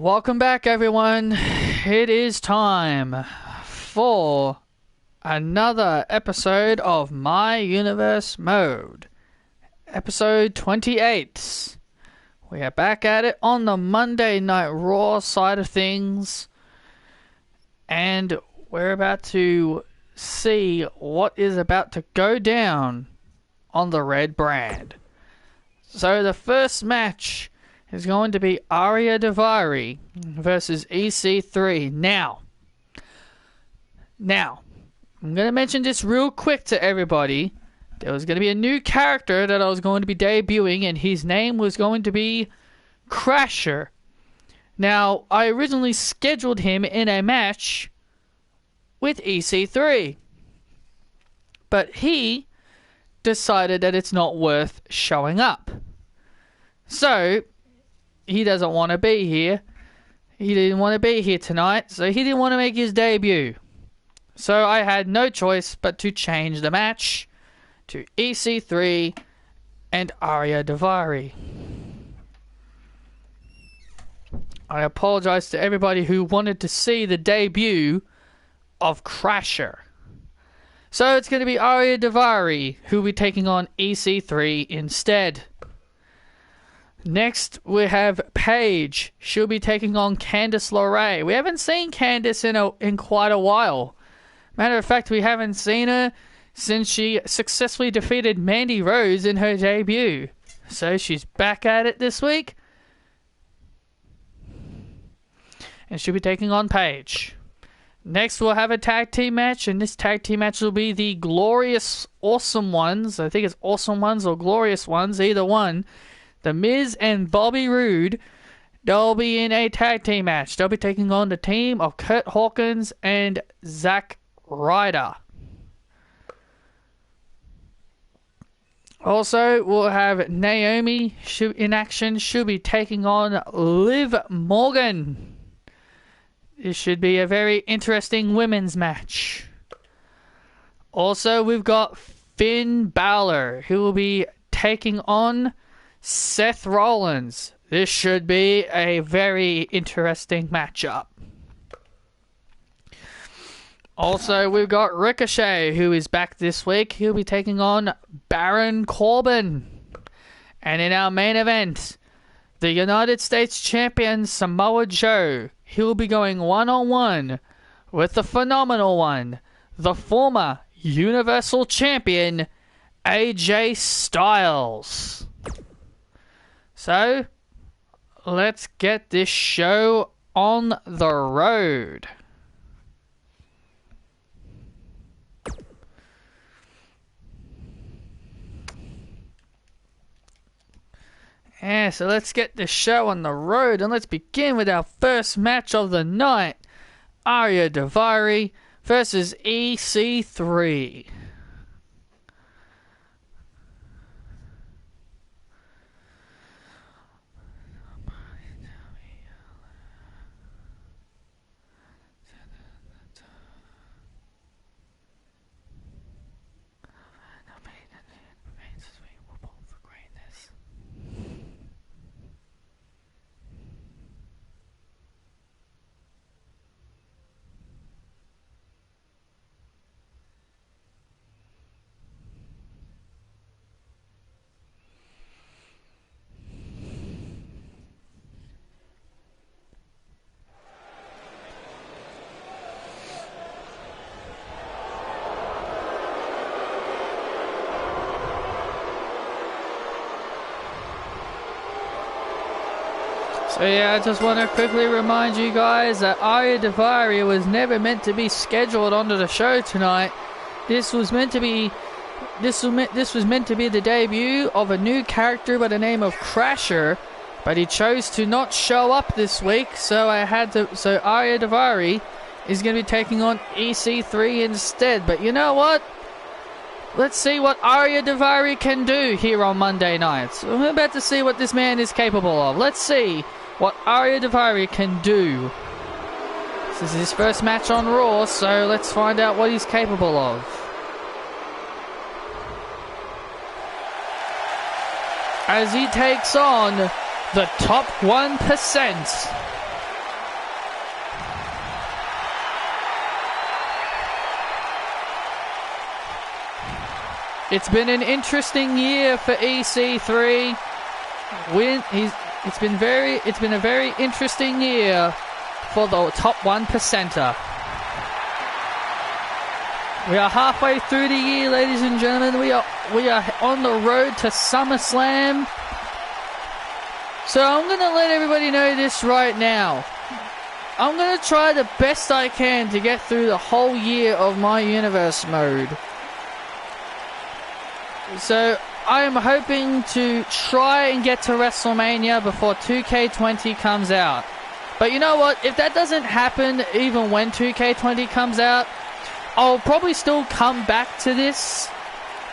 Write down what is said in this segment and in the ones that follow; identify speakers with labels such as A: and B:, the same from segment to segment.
A: Welcome back, everyone. It is time for another episode of My Universe Mode. Episode 28. We are back at it on the Monday Night Raw side of things. And we're about to see what is about to go down on the red brand. So the first match is going to be Ariya Daivari versus EC3. Now, I'm going to mention this real quick to everybody. There was going to be a new character that I was going to be debuting, and his name was going to be Crasher. Now, I originally scheduled him in a match with EC3, but he decided that it's not worth showing up. So he doesn't want to be here. He didn't want to be here tonight, so he didn't want to make his debut. So I had no choice but to change the match to EC3 and Ariya Daivari. I apologize to everybody who wanted to see the debut of Crasher. So it's going to be Ariya Daivari who will be taking on EC3 instead. Next, we have Paige. She'll be taking on Candice LeRae. We haven't seen Candice in quite a while. Matter of fact, we haven't seen her since she successfully defeated Mandy Rose in her debut. So she's back at it this week. And she'll be taking on Paige. Next, we'll have a tag team match. And this tag team match will be the Glorious Awesome Ones. I think it's Awesome Ones or Glorious Ones, either one. The Miz and Bobby Roode, they'll be in a tag team match. They'll be taking on the team of Kurt Hawkins and Zack Ryder. Also, we'll have Naomi in action. She'll be taking on Liv Morgan. This should be a very interesting women's match. Also, we've got Finn Balor, who will be taking on Seth Rollins. This should be a very interesting matchup. Also, we've got Ricochet, who is back this week. He'll be taking on Baron Corbin. And in our main event, the United States Champion Samoa Joe. He'll be going one-on-one with the phenomenal one, the former Universal Champion, AJ Styles. So, let's get this show on the road. Yeah, so let's get the show on the road, and let's begin with our first match of the night. Ariya Daivari versus EC3. So yeah, I just want to quickly remind you guys that Ariya Daivari was never meant to be scheduled onto the show tonight. This was meant to be the debut of a new character by the name of Crasher, but he chose to not show up this week. So Ariya Daivari is going to be taking on EC3 instead. But you know what? Let's see what Ariya Daivari can do here on Monday nights. We're about to see what this man is capable of. Let's see what Ariya Daivari can do. This is his first match on Raw, so let's find out what he's capable of. As he takes on the top 1%. It's been an interesting year for EC3. It's been a very interesting year for the top 1%er. We are halfway through the year, ladies and gentlemen. We are on the road to SummerSlam. So I'm going to let everybody know this right now. I'm going to try the best I can to get through the whole year of my universe mode. So I am hoping to try and get to WrestleMania before 2K20 comes out. But you know what? If that doesn't happen, even when 2K20 comes out, I'll probably still come back to this.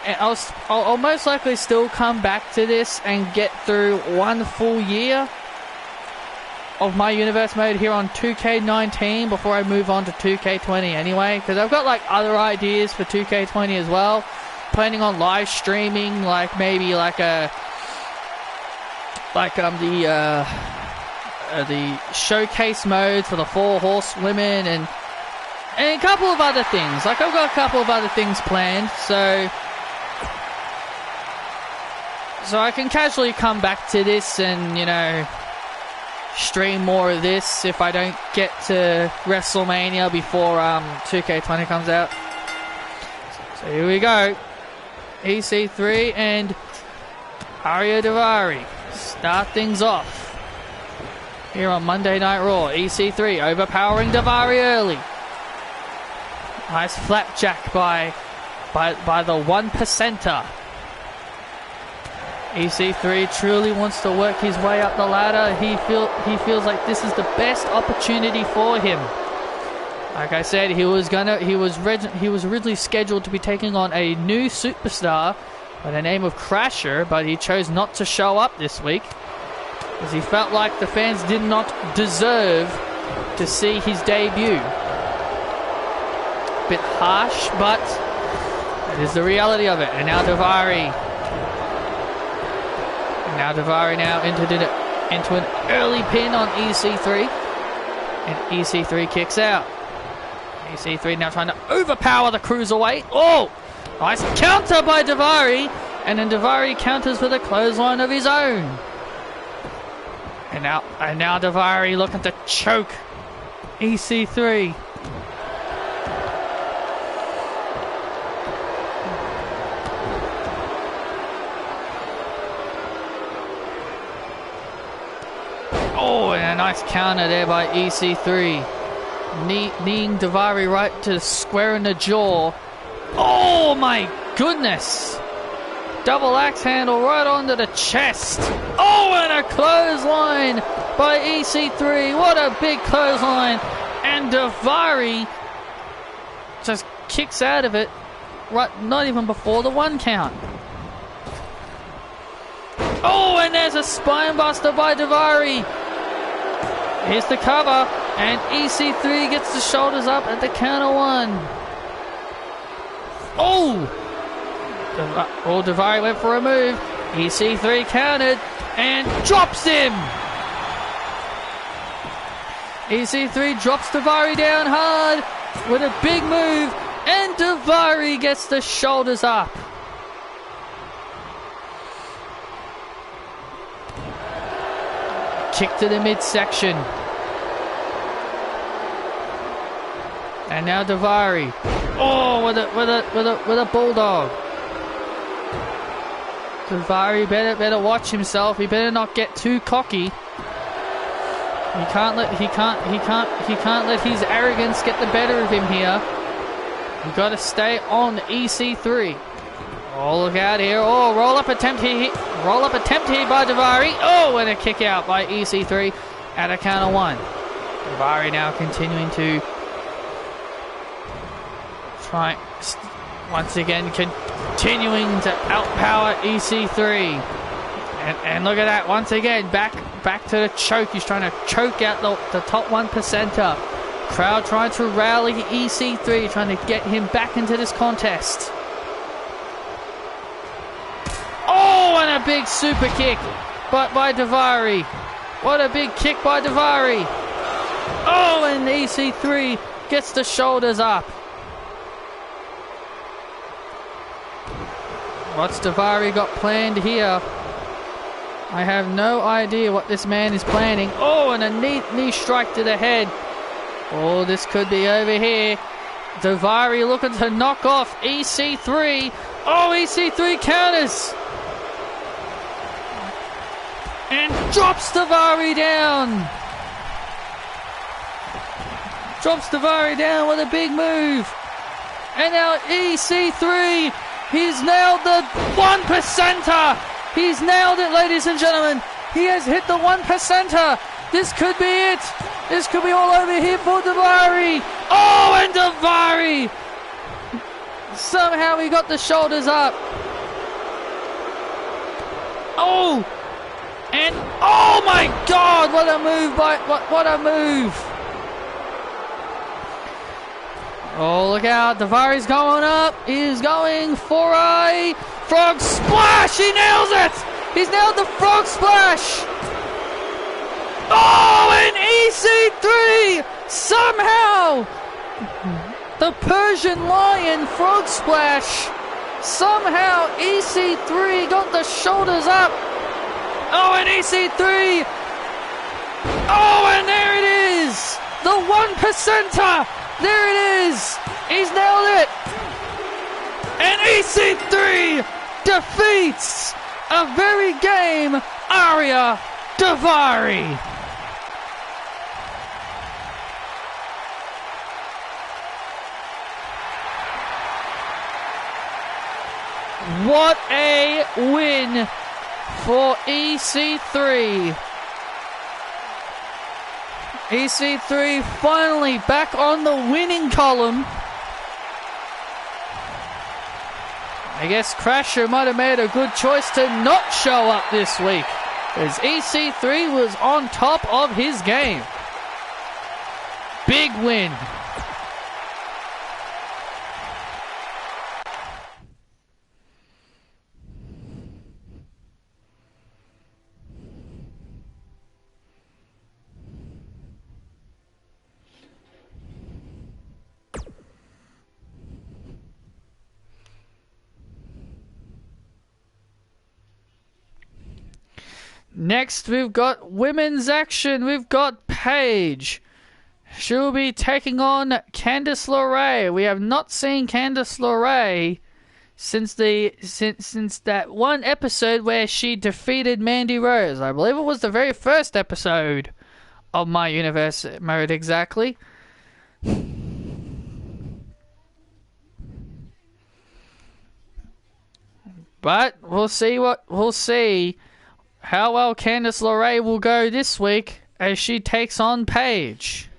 A: And I'll most likely still come back to this and get through one full year of my universe mode here on 2K19 before I move on to 2K20 anyway. Because I've got like other ideas for 2K20 as well. Planning on live streaming, like maybe like the showcase mode for the 4 horsewomen and a couple of other things. Like I've got a couple of other things planned, so I can casually come back to this and, you know, stream more of this if I don't get to WrestleMania before 2K20 comes out. So here we go. EC3 and Ariya Daivari start things off here on Monday Night Raw. EC3 overpowering Daivari early. Nice flapjack by the 1%er. EC3 truly wants to work his way up the ladder. He feels like this is the best opportunity for him. Like I said, he was originally scheduled to be taking on a new superstar by the name of Crasher, but he chose not to show up this week as he felt like the fans did not deserve to see his debut. Bit harsh, but it is the reality of it. And now Daivari now into an early pin on EC3, and EC3 kicks out. EC3 now trying to overpower the cruiserweight. Oh, nice counter by Daivari, and then Daivari counters with a clothesline of his own. And now Daivari looking to choke EC3. Oh, and a nice counter there by EC3. Kneeing Daivari right to the square in the jaw. Oh my goodness. Double axe handle right onto the chest. Oh, and a clothesline by EC3. What a big clothesline. And Daivari just kicks out of it. Right, not even before the 1 count. Oh, and there's a spine buster by Daivari. Here's the cover, and EC3 gets the shoulders up at the count of 1. Oh! Daivari went for a move. EC3 countered and drops him. EC3 drops Daivari down hard with a big move, and Daivari gets the shoulders up. Kick to the midsection. And now Daivari. Oh, with a bulldog. Daivari better watch himself. He better not get too cocky. He can't let his arrogance get the better of him here. You got to stay on EC3. Oh, look out here. Oh, roll up attempt here by Daivari. Oh, and a kick out by EC3 at a count of 1. Daivari now continuing to try once again, continuing to outpower EC3. And look at that, once again, back to the choke. He's trying to choke out the top 1%er. Crowd trying to rally EC3, trying to get him back into this contest. Oh, and a big super kick by Daivari. What a big kick by Daivari. Oh, and EC3 gets the shoulders up. What's Daivari got planned here? I have no idea what this man is planning. Oh, and a neat knee strike to the head. Oh, this could be over here. Daivari looking to knock off EC3. Oh, EC3 counters. And drops Daivari down. Drops Daivari down with a big move. And now EC3, he's nailed the 1%er. He's nailed it, ladies and gentlemen. He has hit the 1%er. This could be it. This could be all over here for Daivari. Oh, and Daivari. Somehow he got the shoulders up. Oh. And, oh my God, what a move what a move. Oh, look out, Daivari's going up. He's going for a frog splash. He nails it. He's nailed the frog splash. Oh, and EC3 somehow. The Persian Lion frog splash. Somehow EC3 got the shoulders up. Oh, and EC3. Oh, and there it is. The 1%er. There it is. He's nailed it. And EC3 defeats a very game Ariya Daivari. What a win for EC3. EC3 finally back on the winning column. I guess Crasher might have made a good choice to not show up this week, as EC3 was on top of his game. Big win. Next, we've got women's action. We've got Paige. She'll be taking on Candice LeRae. We have not seen Candice LeRae since that one episode where she defeated Mandy Rose. I believe it was the very first episode of My Universe Mode exactly. But we'll see how well Candice LeRae will go this week as she takes on Paige.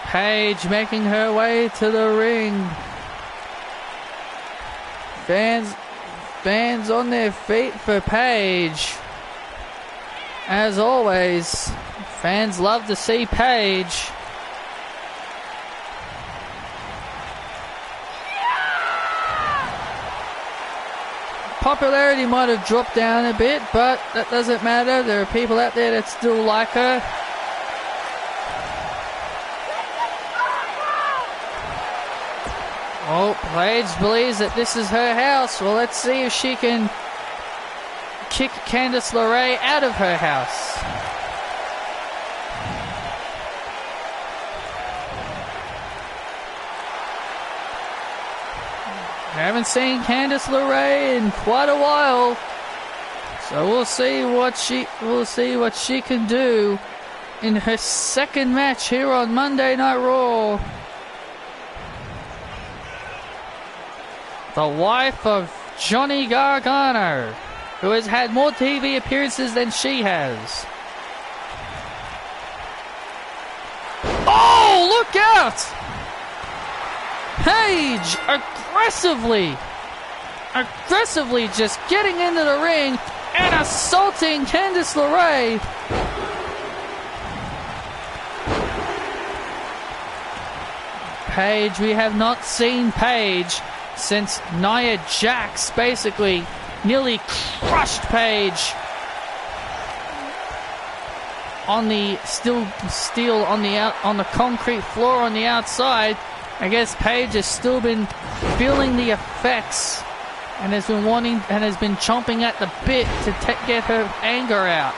A: Paige making her way to the ring. Fans on their feet for Paige. As always, fans love to see Paige. Popularity might have dropped down a bit, but that doesn't matter. There are people out there that still like her. Oh, Paige believes that this is her house. Well, let's see if she can kick Candice LeRae out of her house. I haven't seen Candice LeRae in quite a while, so we'll see what she can do in her second match here on Monday Night Raw. The wife of Johnny Gargano, who has had more TV appearances than she has. Oh, look out! Paige aggressively just getting into the ring and assaulting Candice LeRae. Paige. We have not seen Paige since Nia Jax basically nearly crushed Paige on the steel on the concrete floor on the outside. I guess Paige has still been feeling the effects and has been chomping at the bit to get her anger out.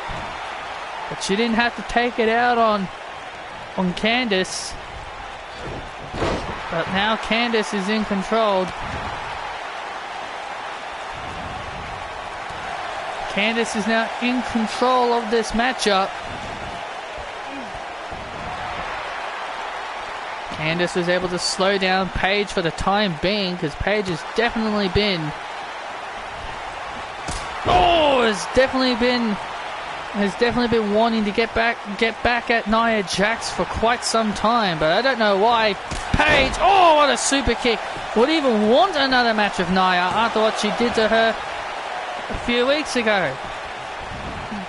A: But she didn't have to take it out on Candice. But now Candice is in control. Candice is now in control of this matchup. Candice was able to slow down Paige for the time being, because Paige has definitely been wanting to get back at Nia Jax for quite some time, but I don't know why. Paige, oh, what a super kick! Would even want another match with Nia after what she did to her a few weeks ago.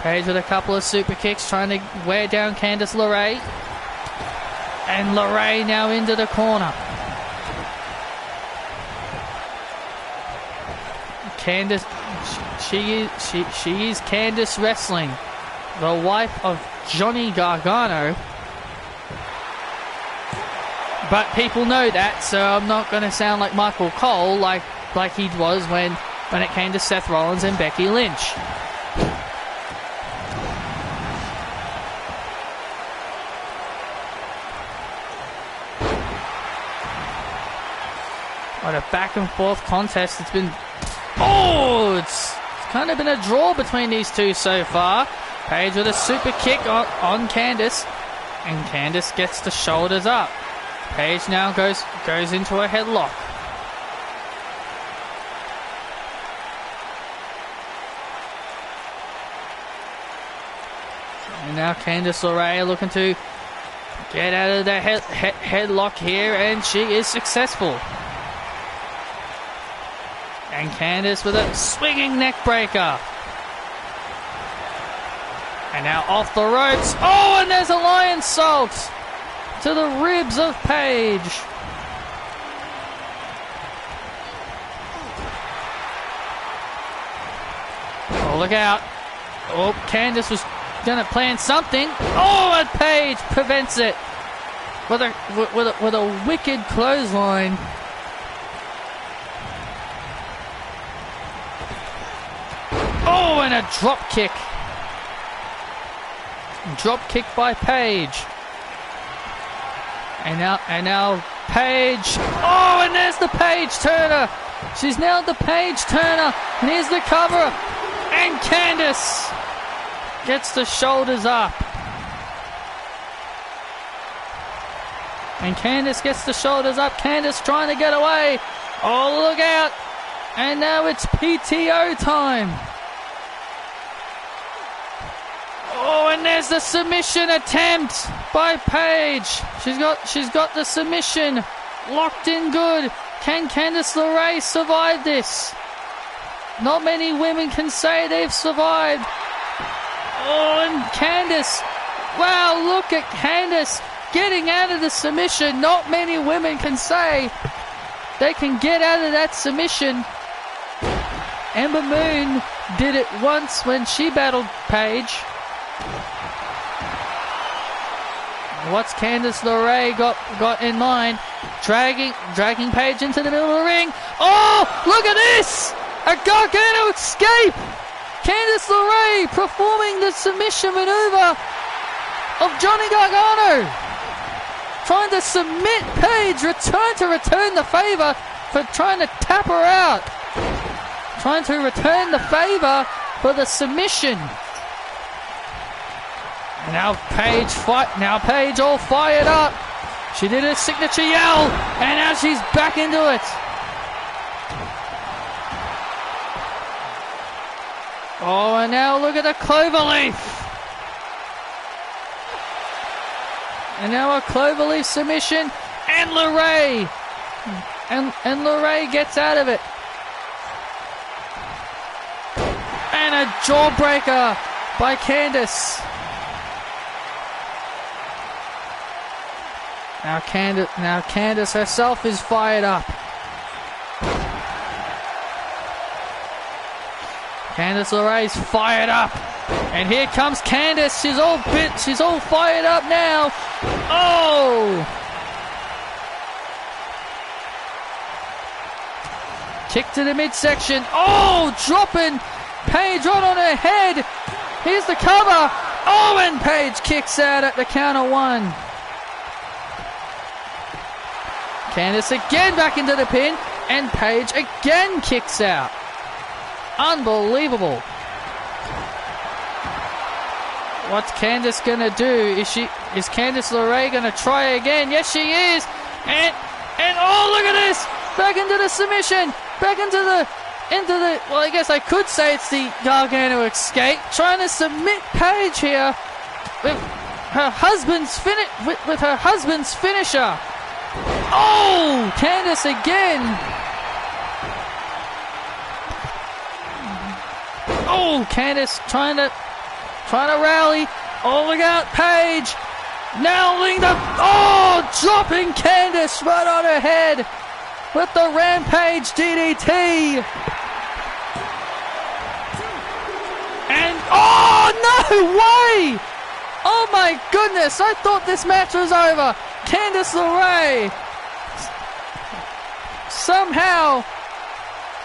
A: Paige with a couple of super kicks trying to wear down Candice LeRae. And LeRae now into the corner. Candice, she is Candice wrestling, the wife of Johnny Gargano. But people know that, so I'm not going to sound like Michael Cole like he was when it came to Seth Rollins and Becky Lynch. What a back and forth contest it's been. Oh, it's kind of been a draw between these two so far. Paige with a super kick on Candice, and Candice gets the shoulders up. Paige now goes into a headlock. And now Candice LeRae looking to get out of the headlock here, and she is successful. And Candice with a swinging neck breaker. And now off the ropes. Oh, and there's a lion salt to the ribs of Paige. Oh, look out. Oh, Candice was going to plan something. Oh, and Paige prevents it with a wicked clothesline. Oh, and a drop kick. Drop kick by Paige. And now Paige. Oh, and there's the Paige Turner. She's now the Paige Turner. And here's the cover. And Candice gets the shoulders up. And Candice gets the shoulders up. Candice trying to get away. Oh, look out. And now it's PTO time. Oh, and there's the submission attempt by Paige. She's got the submission locked in good. Can Candice LeRae survive this? Not many women can say they've survived. Oh, and Candice. Wow, look at Candice getting out of the submission. Not many women can say they can get out of that submission. Ember Moon did it once when she battled Paige. What's Candice LeRae got in mind? Dragging Paige into the middle of the ring. Oh, look at this! A Gargano escape! Candice LeRae performing the submission maneuver of Johnny Gargano. Trying to submit Paige, return the favor for trying to tap her out. Trying to return the favor for the submission. Now Paige all fired up. She did her signature yell, and now she's back into it. Oh, and now look at the cloverleaf. And now a cloverleaf submission, and LeRae. And LeRae gets out of it. And a jawbreaker by Candice. Now Candice herself is fired up. Candice LeRae's fired up. And here comes Candice. She's all fired up now. Oh! Kick to the midsection. Oh, dropping Paige right on her head. Here's the cover. Oh, and Paige kicks out at the count of 1. Candice again back into the pin, and Paige again kicks out. Unbelievable. What's Candice gonna do? Is Candice LeRae gonna try again? Yes, she is. And oh, look at this! Back into the submission. Back into the. Well, I guess I could say it's the Gargano escape. Trying to submit Paige here with her husband's finisher. Oh, Candice again. Oh, Candice trying to rally. Oh, look out, Paige. Nailing dropping Candice right on her head with the Rampage DDT. And oh, no way! Oh my goodness, I thought this match was over. Candice LeRae somehow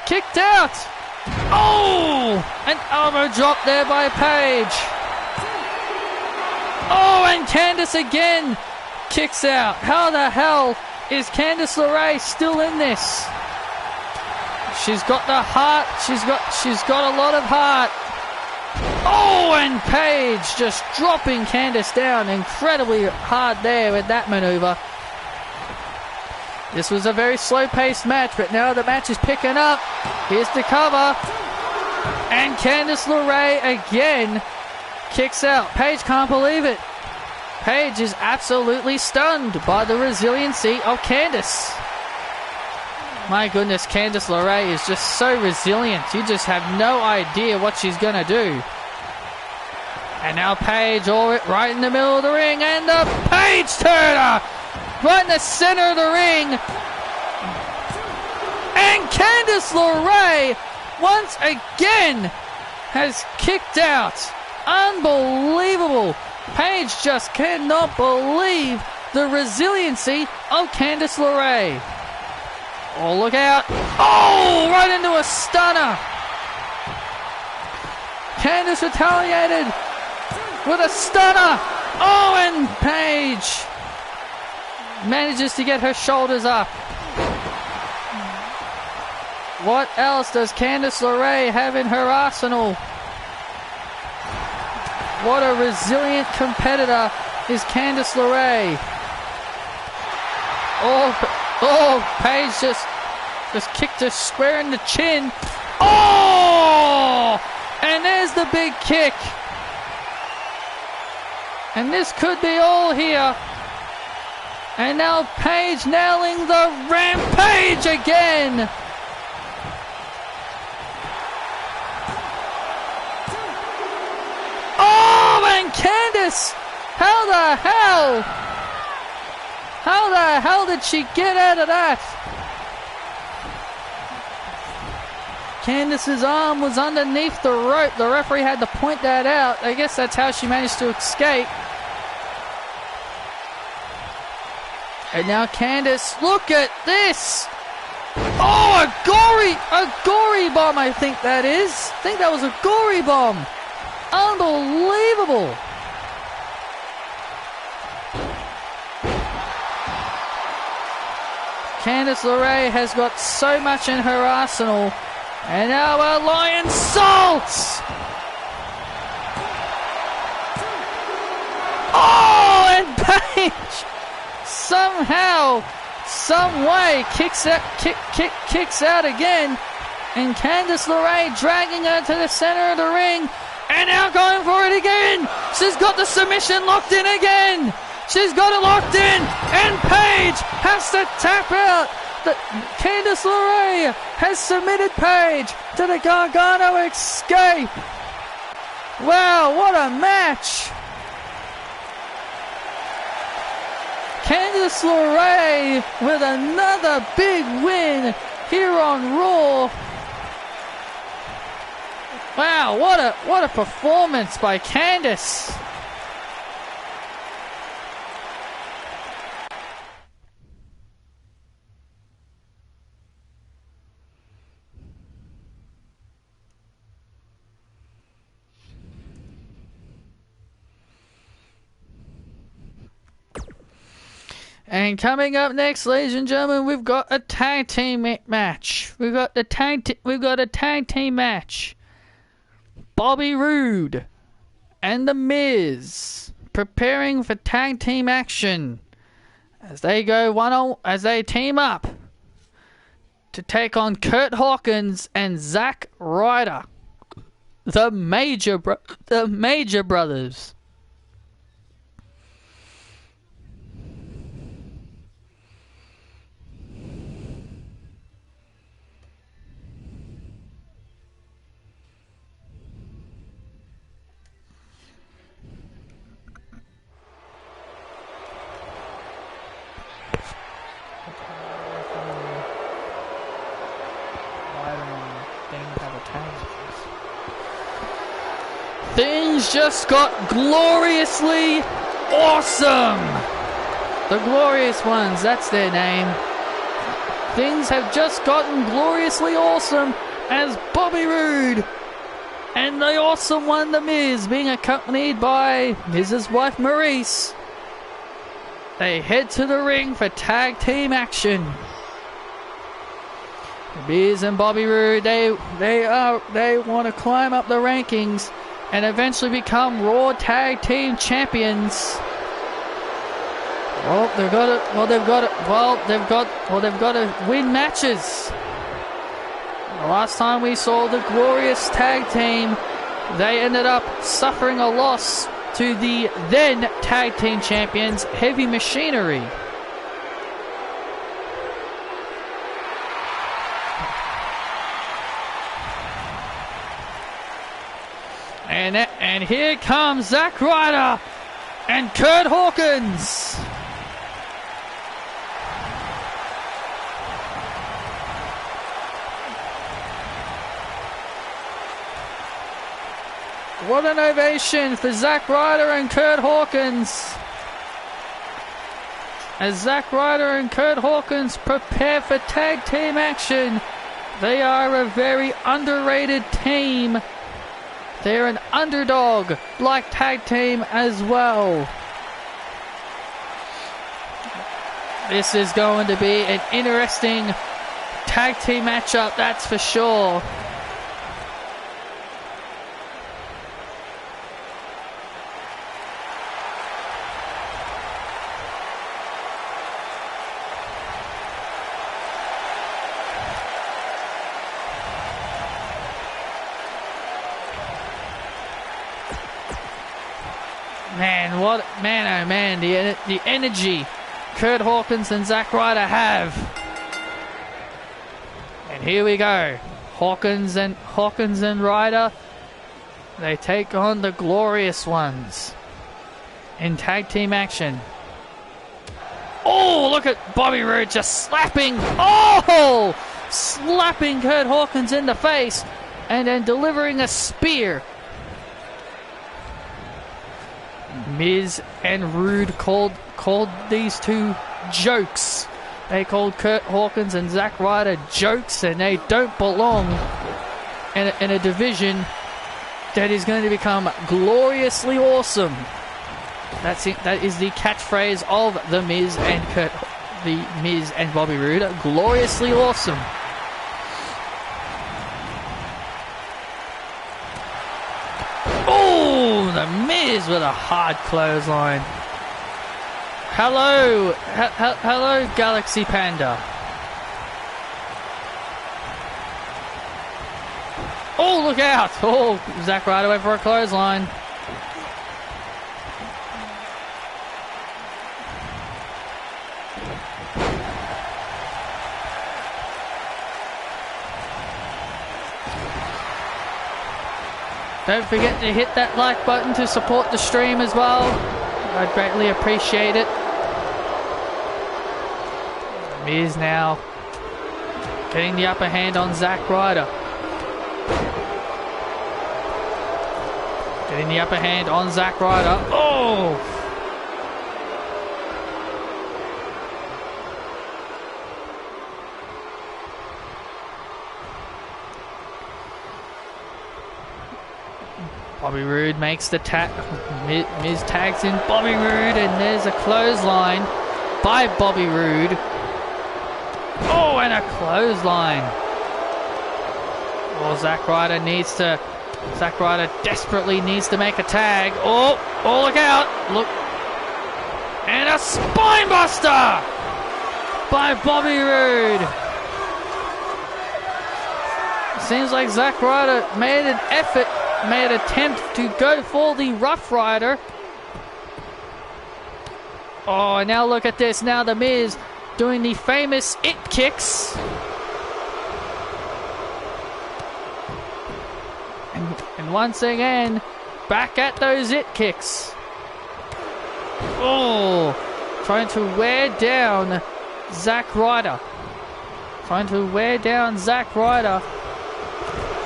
A: kicked out. Oh! An elbow drop there by Paige. Oh, and Candice again kicks out. How the hell is Candice LeRae still in this? She's got the heart. She's got a lot of heart. Oh, and Paige just dropping Candice down incredibly hard there with that maneuver. This was a very slow-paced match, but now the match is picking up. Here's the cover. And Candice LeRae again kicks out. Paige can't believe it. Paige is absolutely stunned by the resiliency of Candice. My goodness, Candice LeRae is just so resilient. You just have no idea what she's going to do. And now Paige right in the middle of the ring. And the Paige Turner right in the center of the ring. And Candice LeRae once again has kicked out. Unbelievable. Paige just cannot believe the resiliency of Candice LeRae. Oh, look out. Oh, right into a stunner. Candice retaliated with a stunner. Oh, and Paige manages to get her shoulders up. What else does Candice LeRae have in her arsenal? What a resilient competitor is Candice LeRae. Oh, Paige just kicked her square in the chin. Oh! And there's the big kick. And this could be all here. And now Paige nailing the Rampage again. Oh, and Candice! How the hell did she get out of that? Candice's arm was underneath the rope. The referee had to point that out. I guess that's how she managed to escape. And now Candice, look at this! Oh, a gory bomb, I think that is. I think that was a gory bomb. Unbelievable. Candice LeRae has got so much in her arsenal. And now a lion salt! Oh, and Paige somehow, some way kicks out again. And Candice LeRae dragging her to the center of the ring. And now going for it again. She's got the submission locked in again. She's got it locked in. And Paige has to tap out. Candice LeRae has submitted Paige to the Gargano escape. Wow, what a match. Candice LeRae with another big win here on Raw. Wow, what a performance by Candice. And coming up next, ladies and gentlemen, we've got a tag team match. We've got a tag team match. Bobby Roode and The Miz preparing for tag team action as they team up to take on Kurt Hawkins and Zack Ryder, the Major Brothers. Things just got gloriously awesome. The Glorious Ones, that's their name. Things have just gotten gloriously awesome as Bobby Roode and the awesome one, The Miz, being accompanied by Miz's wife, Maurice. They head to the ring for tag team action. The Miz and Bobby Roode, they want to climb up the rankings and eventually become Raw Tag Team Champions. They've got to win matches. The last time we saw the Glorious Tag Team, they ended up suffering a loss to the then Tag Team Champions, Heavy Machinery. And here comes Zack Ryder and Kurt Hawkins. What an ovation for Zack Ryder and Kurt Hawkins. As Zack Ryder and Kurt Hawkins prepare for tag team action, they are a very underrated team. They're an underdog-like tag team as well. This is going to be an interesting tag team matchup, that's for sure. The energy Kurt Hawkins and Zack Ryder have. And here we go. Hawkins and Ryder, they take on the Glorious Ones in tag team action. Oh, look at Bobby Roode just slapping Kurt Hawkins in the face and then delivering a spear. Miz and Roode called these two jokes. They called Kurt Hawkins and Zack Ryder jokes, and they don't belong in a division that is going to become gloriously awesome. That is the catchphrase of the Miz and Bobby Roode. Gloriously awesome. Oh, the Miz with a hard clothesline. Hello, Galaxy Panda. Oh, look out! Oh, Zack Ryder went for a clothesline. Don't forget to hit that like button to support the stream as well. I'd greatly appreciate it. Miz now getting the upper hand on Zack Ryder. Getting the upper hand on Zack Ryder. Oh! Bobby Roode makes the tag. Miz tags in Bobby Roode, and there's a clothesline by Bobby Roode. Oh, and a clothesline. Oh, Zack Ryder desperately needs to make a tag. Oh, look out. Look. And a spine buster by Bobby Roode. Seems like Zack Ryder made an attempt to go for the Rough Rider. Oh, and now look at this. Now the Miz doing the famous it kicks. And once again, back at those it kicks. Oh, trying to wear down Zack Ryder.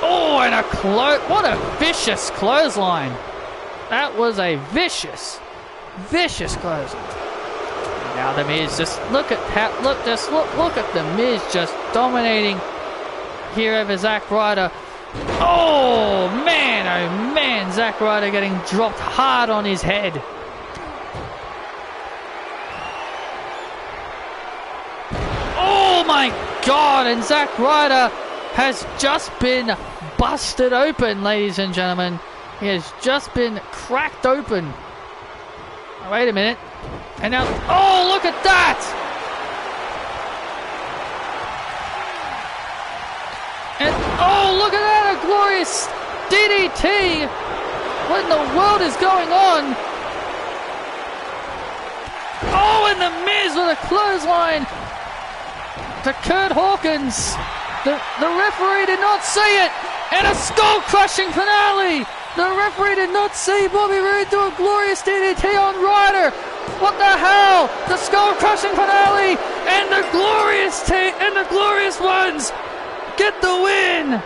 A: Oh, and what a vicious clothesline. That was a vicious clothesline. Now the Miz look at the Miz just dominating here over Zack Ryder. Oh man, Zack Ryder getting dropped hard on his head. Oh my God, and Zack Ryder has just been busted open, ladies and gentlemen. He has just been cracked open. Oh, wait a minute. And now, oh, look at that! And, oh, look at that, a glorious DDT! What in the world is going on? Oh, and the Miz with a clothesline to Kurt Hawkins. The referee did not see it, and a skull-crushing finale. The referee did not see Bobby Roode do a glorious DDT on Ryder. What the hell? The skull-crushing finale, and the glorious ones get the win.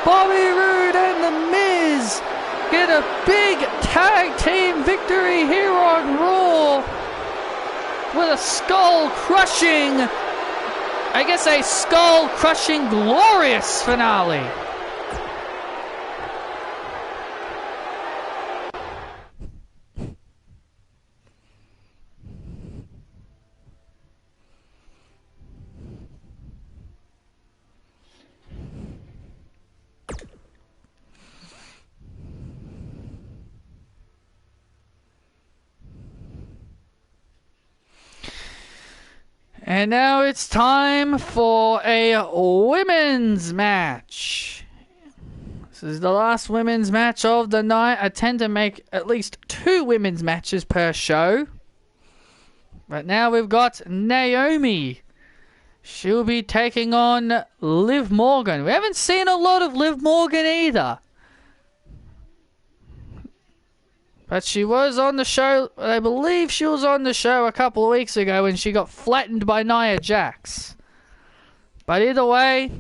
A: Bobby Roode and the Miz get a big tag team victory here on Raw with a skull-crushing glorious finale. And now it's time for a women's match. This is the last women's match of the night. I tend to make at least 2 women's matches per show. But now we've got Naomi. She'll be taking on Liv Morgan. We haven't seen a lot of Liv Morgan either. But she was on the show, I believe she was on the show a couple of weeks ago when she got flattened by Nia Jax. But either way,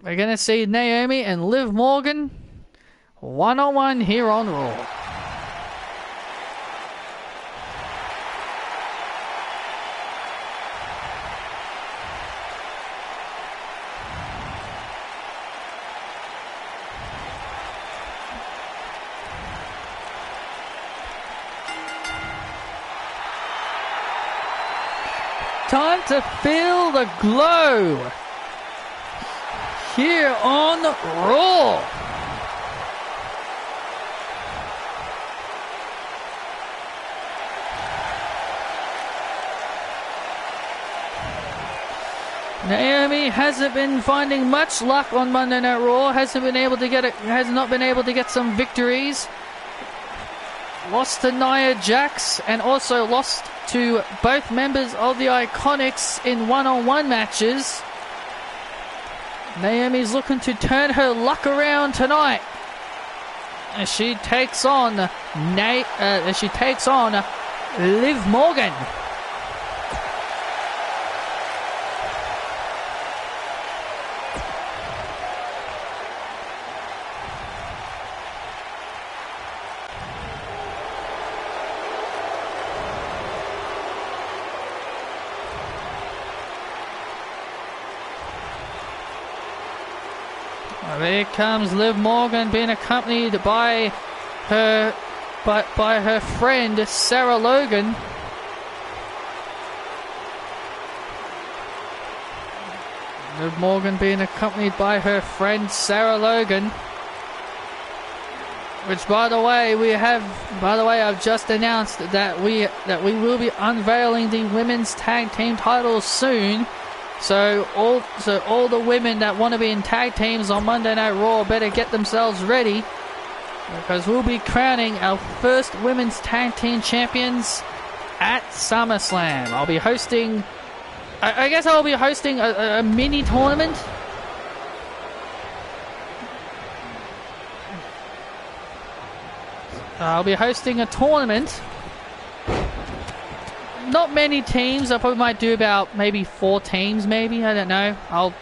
A: we're going to see Naomi and Liv Morgan one-on-one here on Raw. Time to feel the glow here on Raw. Naomi hasn't been finding much luck on Monday Night Raw. Has not been able to get some victories. Lost to Nia Jax and also lost to both members of the Iconics in one-on-one matches. Naomi's looking to turn her luck around tonight. as she takes on Liv Morgan. There comes Liv Morgan, being accompanied by her friend Sarah Logan. Liv Morgan being accompanied by her friend Sarah Logan. Which, by the way, I've just announced that we will be unveiling the women's tag team titles soon. So all the women that want to be in tag teams on Monday Night Raw better get themselves ready, because we'll be crowning our first women's tag team champions at SummerSlam. I'll be hosting, I guess I'll be hosting a mini tournament. I'll be hosting a tournament. Not many teams. I probably might do about maybe 4 teams, maybe. I don't know. I'll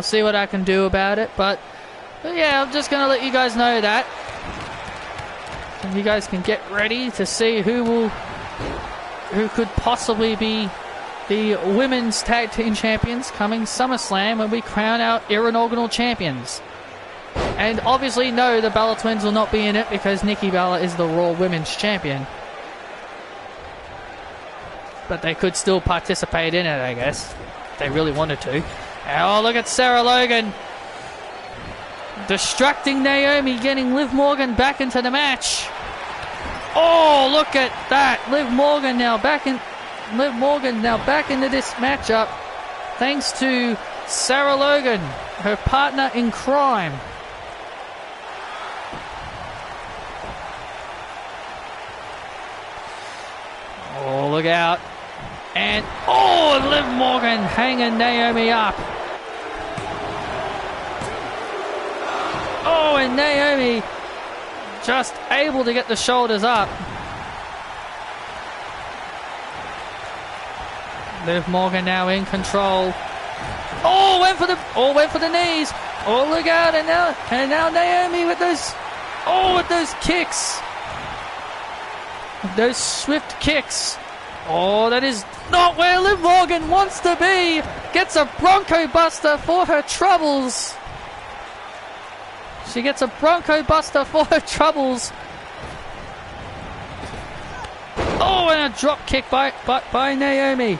A: see what I can do about it. But yeah, I'm just gonna let you guys know that, and you guys can get ready to see who could possibly be the women's tag team champions coming SummerSlam when we crown our inaugural champions. And obviously, no, the Bella Twins will not be in it because Nikki Bella is the Raw Women's Champion. But they could still participate in it, I guess, if they really wanted to. Oh, look at Sarah Logan distracting Naomi, getting Liv Morgan back into the match. Oh, look at that! Liv Morgan now back into this matchup, thanks to Sarah Logan, her partner in crime. Oh, look out. And, oh, Liv Morgan hanging Naomi up. Oh, and Naomi just able to get the shoulders up. Liv Morgan now in control. Oh, went for the knees. Oh, look out. And now Naomi with those kicks. Those swift kicks. Oh, that is not where Liv Morgan wants to be. Gets a Bronco Buster for her troubles. She gets a Bronco Buster for her troubles. Oh, and a drop kick by Naomi.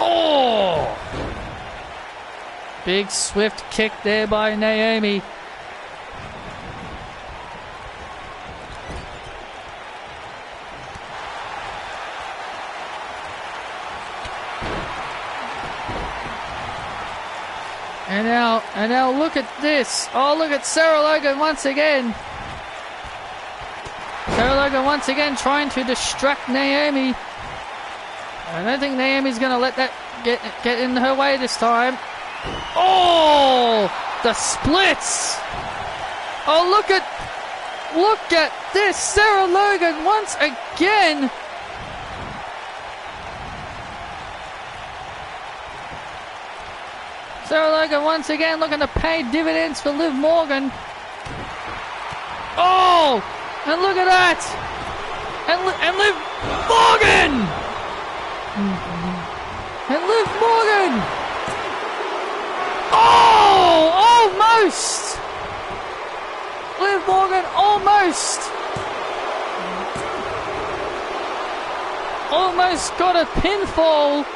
A: Oh! Big swift kick there by Naomi. And now look at this. Oh, look at Sarah Logan once again. Sarah Logan once again trying to distract Naomi. I don't think Naomi's going to let that get in her way this time. Oh, the splits. Oh, look at this. Sarah Logan once again. Sarah Logan once again looking to pay dividends for Liv Morgan. Oh, and look at that. And Liv Morgan. And Liv Morgan. Oh, almost. Liv Morgan almost got a pinfall.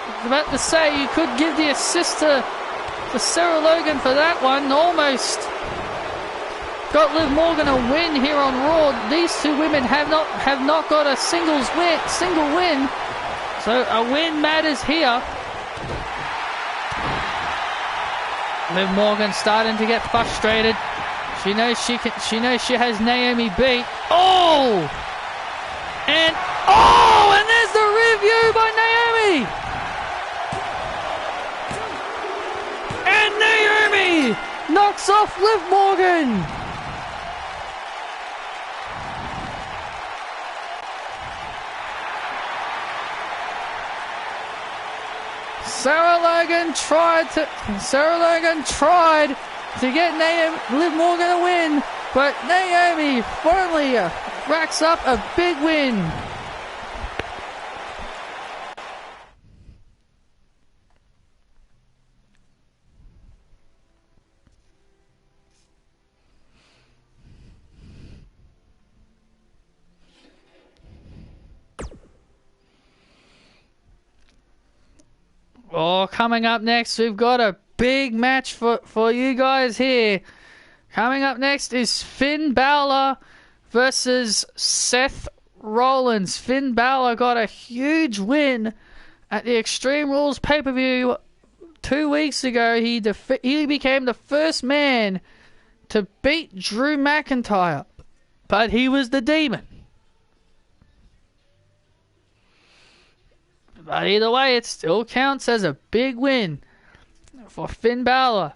A: I was about to say you could give the assist to Sarah Logan for that one. Almost got Liv Morgan a win here on Raw. These two women have not got a single win. So a win matters here. Liv Morgan starting to get frustrated. She knows she has Naomi beat. And there's the review by Naomi. knocks off Liv Morgan. Sarah Logan tried to get Liv Morgan a win, but Naomi finally racks up a big win. Oh, coming up next, we've got a big match for you guys here. Coming up next is Finn Balor versus Seth Rollins. Finn Balor got a huge win at the Extreme Rules pay-per-view 2 weeks ago. He became the first man to beat Drew McIntyre, but he was the Demon. But either way, it still counts as a big win for Finn Balor.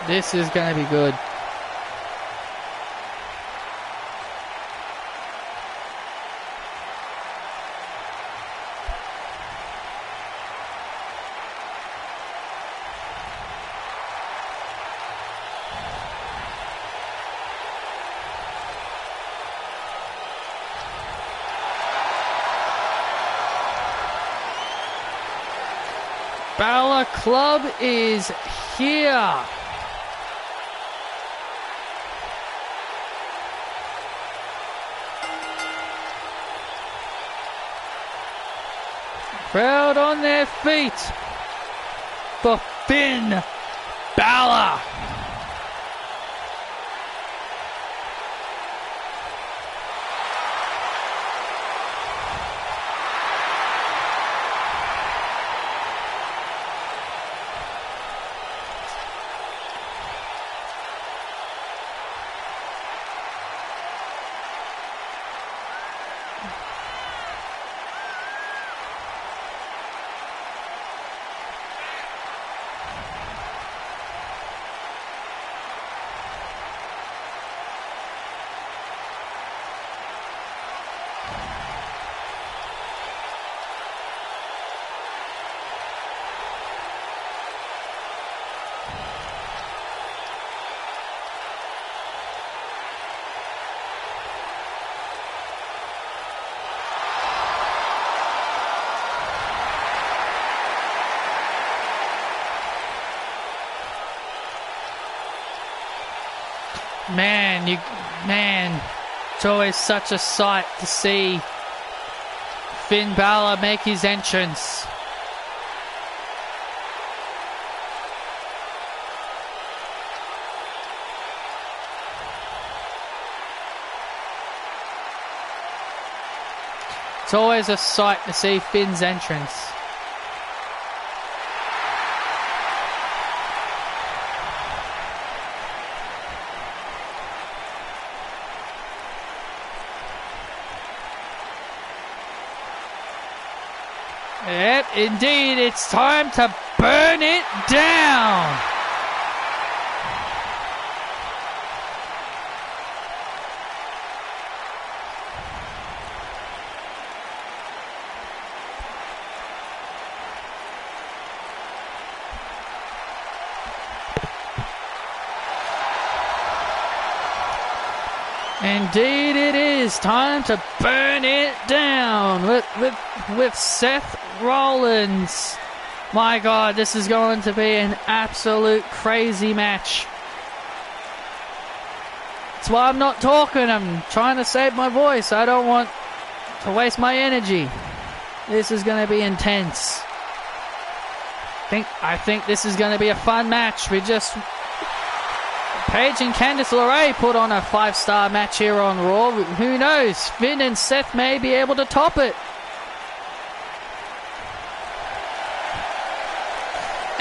A: This is going to be good. Balor Club is here. Crowd on their feet for Finn Balor. Man, it's always such a sight to see Finn Balor make his entrance. It's always a sight to see Finn's entrance. Yep, indeed, it's time to burn it down. Indeed, it is time to burn it down with Seth Rollins. My God, this is going to be an absolute crazy match. That's why I'm not talking. I'm trying to save my voice. I don't want to waste my energy. This is going to be intense. I think this is going to be a fun match. Paige and Candice LeRae put on a 5-star match here on Raw. Who knows? Finn and Seth may be able to top it.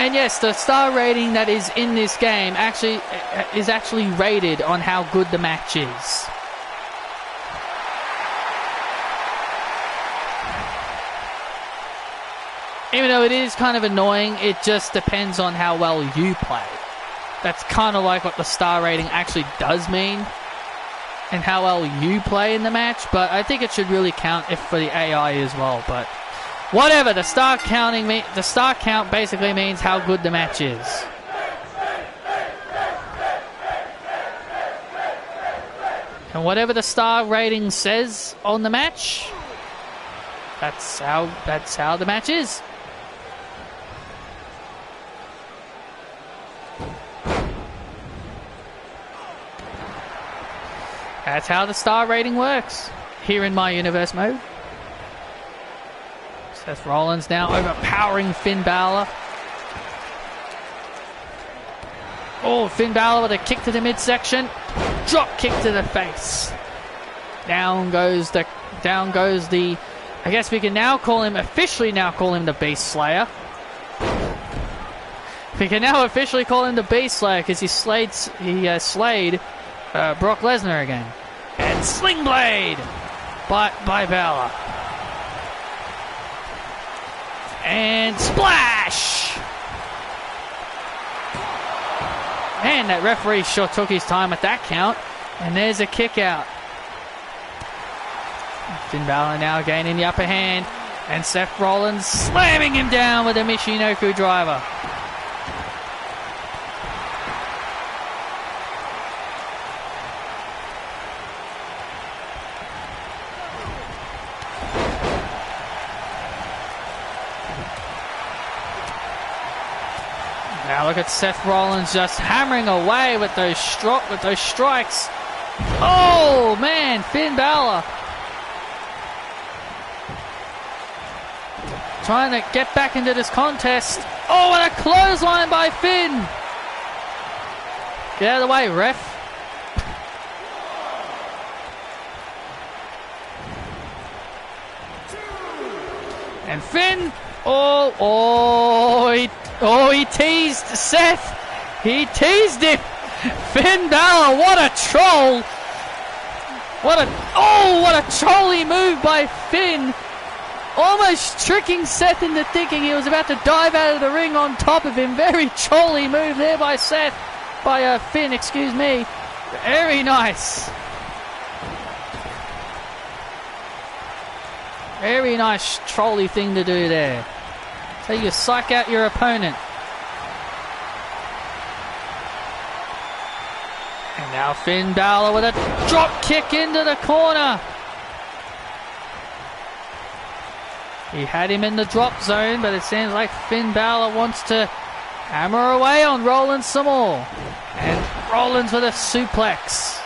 A: And yes, the star rating that is in this game is actually rated on how good the match is. Even though it is kind of annoying, it just depends on how well you play. That's kind of like what the star rating actually does mean, and how well you play in the match. But I think it should really count if for the AI as well. But whatever, the star count basically means how good the match is. And whatever the star rating says on the match, that's how the match is. That's how the star rating works here in my universe mode. Seth Rollins now overpowering Finn Balor. Oh, Finn Balor with a kick to the midsection. Drop kick to the face. Down goes the... I guess we can now officially call him the Beast Slayer. We can now officially call him the Beast Slayer because he slayed Brock Lesnar again. And Sling Blade by Balor. And splash! Man, that referee sure took his time at that count. And there's a kick out. Finn Balor now gaining the upper hand. And Seth Rollins slamming him down with a Michinoku driver. Now look at Seth Rollins just hammering away with those strikes. Oh man, Finn Balor trying to get back into this contest. Oh, what a clothesline by Finn! Get out of the way, ref. And Finn, he teased Seth. He teased him. Finn Balor, what a troll. What a trolly move by Finn. Almost tricking Seth into thinking he was about to dive out of the ring on top of him. Very trolly move there by Finn, excuse me. Very nice. Very nice trolly thing to do there. So you psych out your opponent. And now Finn Balor with a drop kick into the corner. He had him in the drop zone, but it seems like Finn Balor wants to hammer away on Rollins some more. And Rollins with a suplex.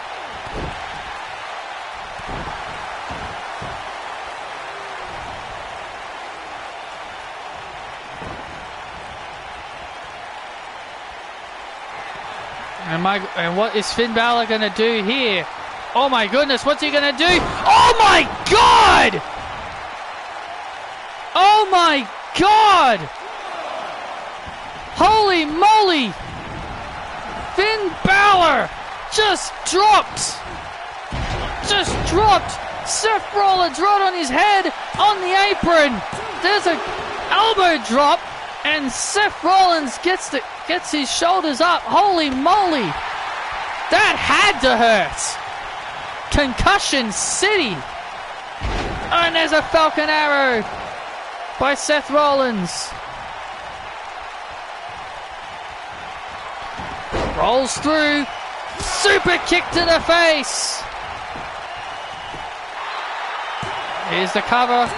A: And what is Finn Balor going to do here? Oh my goodness, what's he going to do? Oh my God! Oh my God! Holy moly! Finn Balor just dropped Seth Rollins right on his head on the apron. There's an elbow drop and Seth Rollins gets his shoulders up. Holy moly! That had to hurt. Concussion City. And there's a Falcon Arrow by Seth Rollins. Rolls through. Super kick to the face. Here's the cover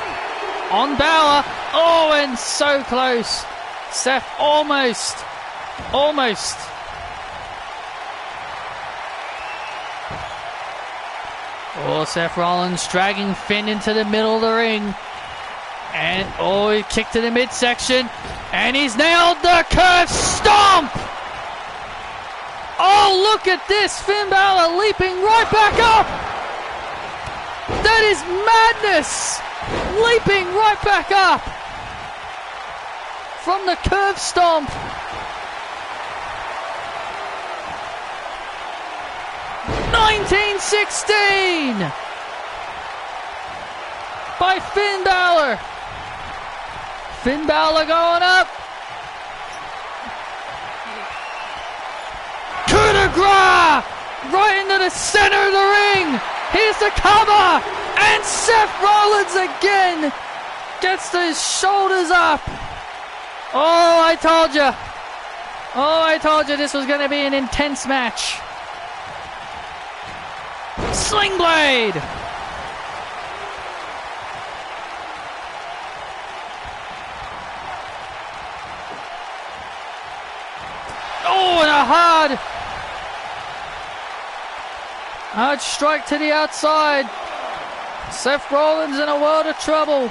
A: on Balor. Oh, and so close. Seth almost. Oh, Seth Rollins dragging Finn into the middle of the ring. And, he kicked to the midsection. And he's nailed the curve stomp! Oh, look at this! Finn Balor leaping right back up! That is madness! Leaping right back up! from the curve stomp. $19.16 by Finn Balor. Finn Balor going up. Coup de grace right into the center of the ring. Here's the cover, and Seth Rollins again gets his shoulders up. Oh, I told you. Oh, I told you this was going to be an intense match. Sling blade. Oh, and a hard strike to the outside. Seth Rollins in a world of trouble.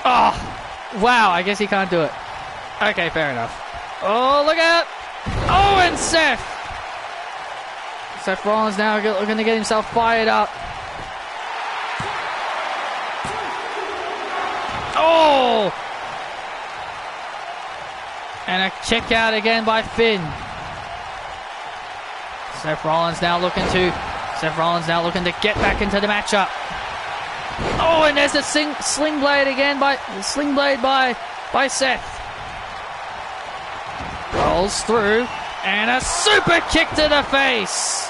A: Oh, wow, I guess he can't do it. Okay, fair enough. Oh, look out. Oh, and Seth Rollins now looking to get himself fired up. Oh! And a kick out again by Finn. Seth Rollins now looking to get back into the matchup. Oh, and there's a sling blade again by Seth. Rolls through, and a super kick to the face.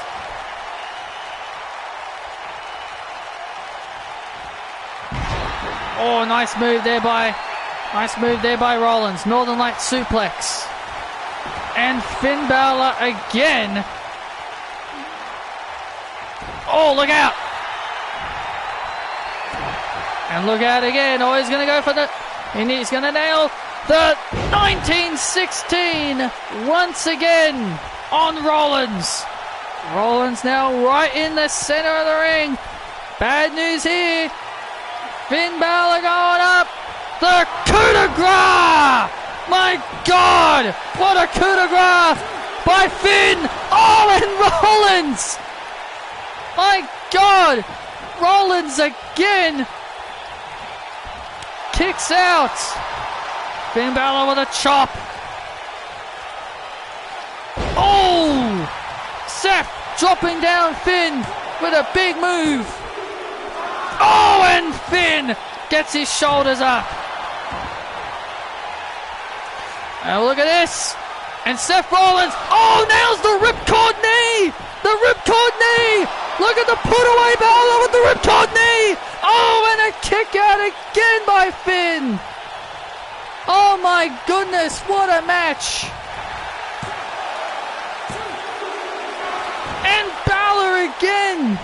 A: Oh, nice move there by Rollins. Northern Light suplex. And Finn Balor again. Oh, look out. And look out again. Oh, he's going to go for and he's going to nail the 1916 once again on Rollins. Rollins now right in the center of the ring. Bad news here. Finn Balor going up. The coup de grace. My God. What a coup de grace by Finn. Oh, and Rollins. My God. Rollins again. Kicks out. Finn Balor with a chop. Oh! Seth dropping down Finn with a big move. Oh, and Finn gets his shoulders up. Now look at this. And Seth Rollins, oh, nails the ripcord knee. The ripcord knee. Look at the put away Balor with the ripcord knee. Oh, and a kick out again by Finn. Oh my goodness, what a match. And Balor again.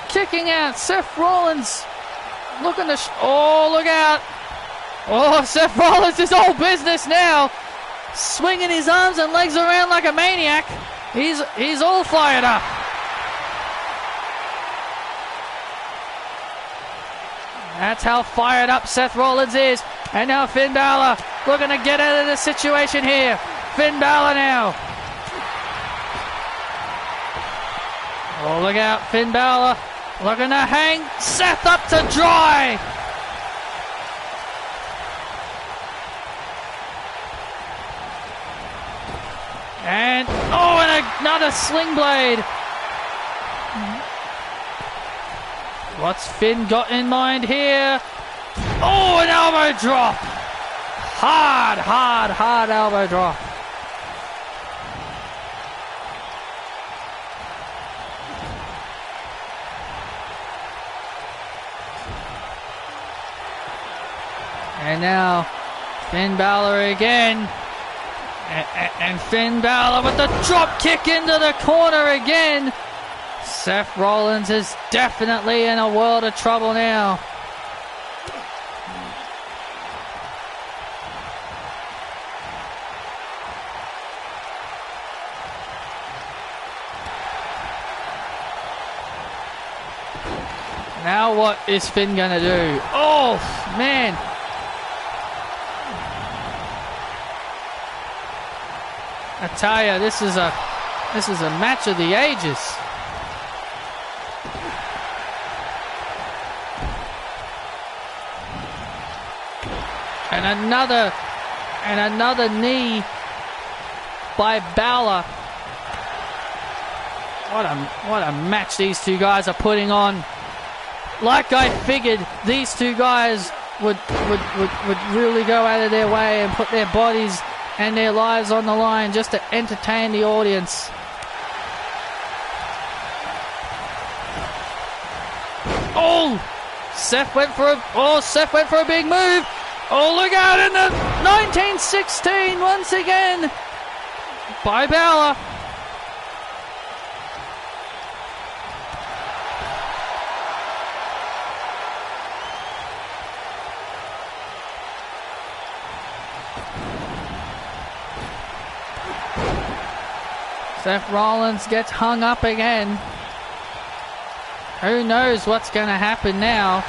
A: Kicking out Seth Rollins. Looking to... oh, look out. Oh, Seth Rollins is all business now. Swinging his arms and legs around like a maniac. He's all fired up. That's how fired up Seth Rollins is. And now Finn Balor looking to get out of the situation here. Finn Balor now. Oh, look out. Finn Balor looking to hang Seth up to dry. And, oh, and another sling blade. What's Finn got in mind here? Oh, an elbow drop. Hard elbow drop. And now Finn Balor again. And Finn Balor with the drop kick into the corner again. Seth Rollins is definitely in a world of trouble now. Now what is Finn gonna do? Oh, man. I tell you, this is a match of the ages. And another knee by Balor. What a match these two guys are putting on. Like I figured, these two guys would really go out of their way and put their bodies and their lives on the line just to entertain the audience. Oh, Seth went for a big move. Oh, look out in the 1916 once again by Balor. Seth Rollins gets hung up again. Who knows what's going to happen now?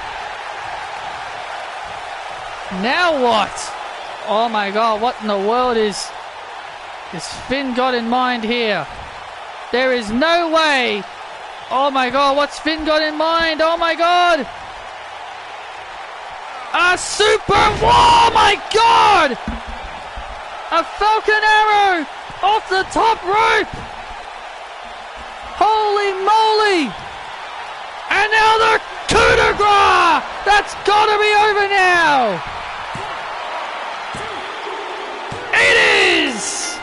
A: Now what? Oh my god, what in the world is Finn got in mind here? There is no way. Oh my god, what's Finn got in mind? Oh my god. A super, oh my god! A Falcon Arrow off the top rope. Holy moly. And now the coup de grace! That's gotta be over now! It is!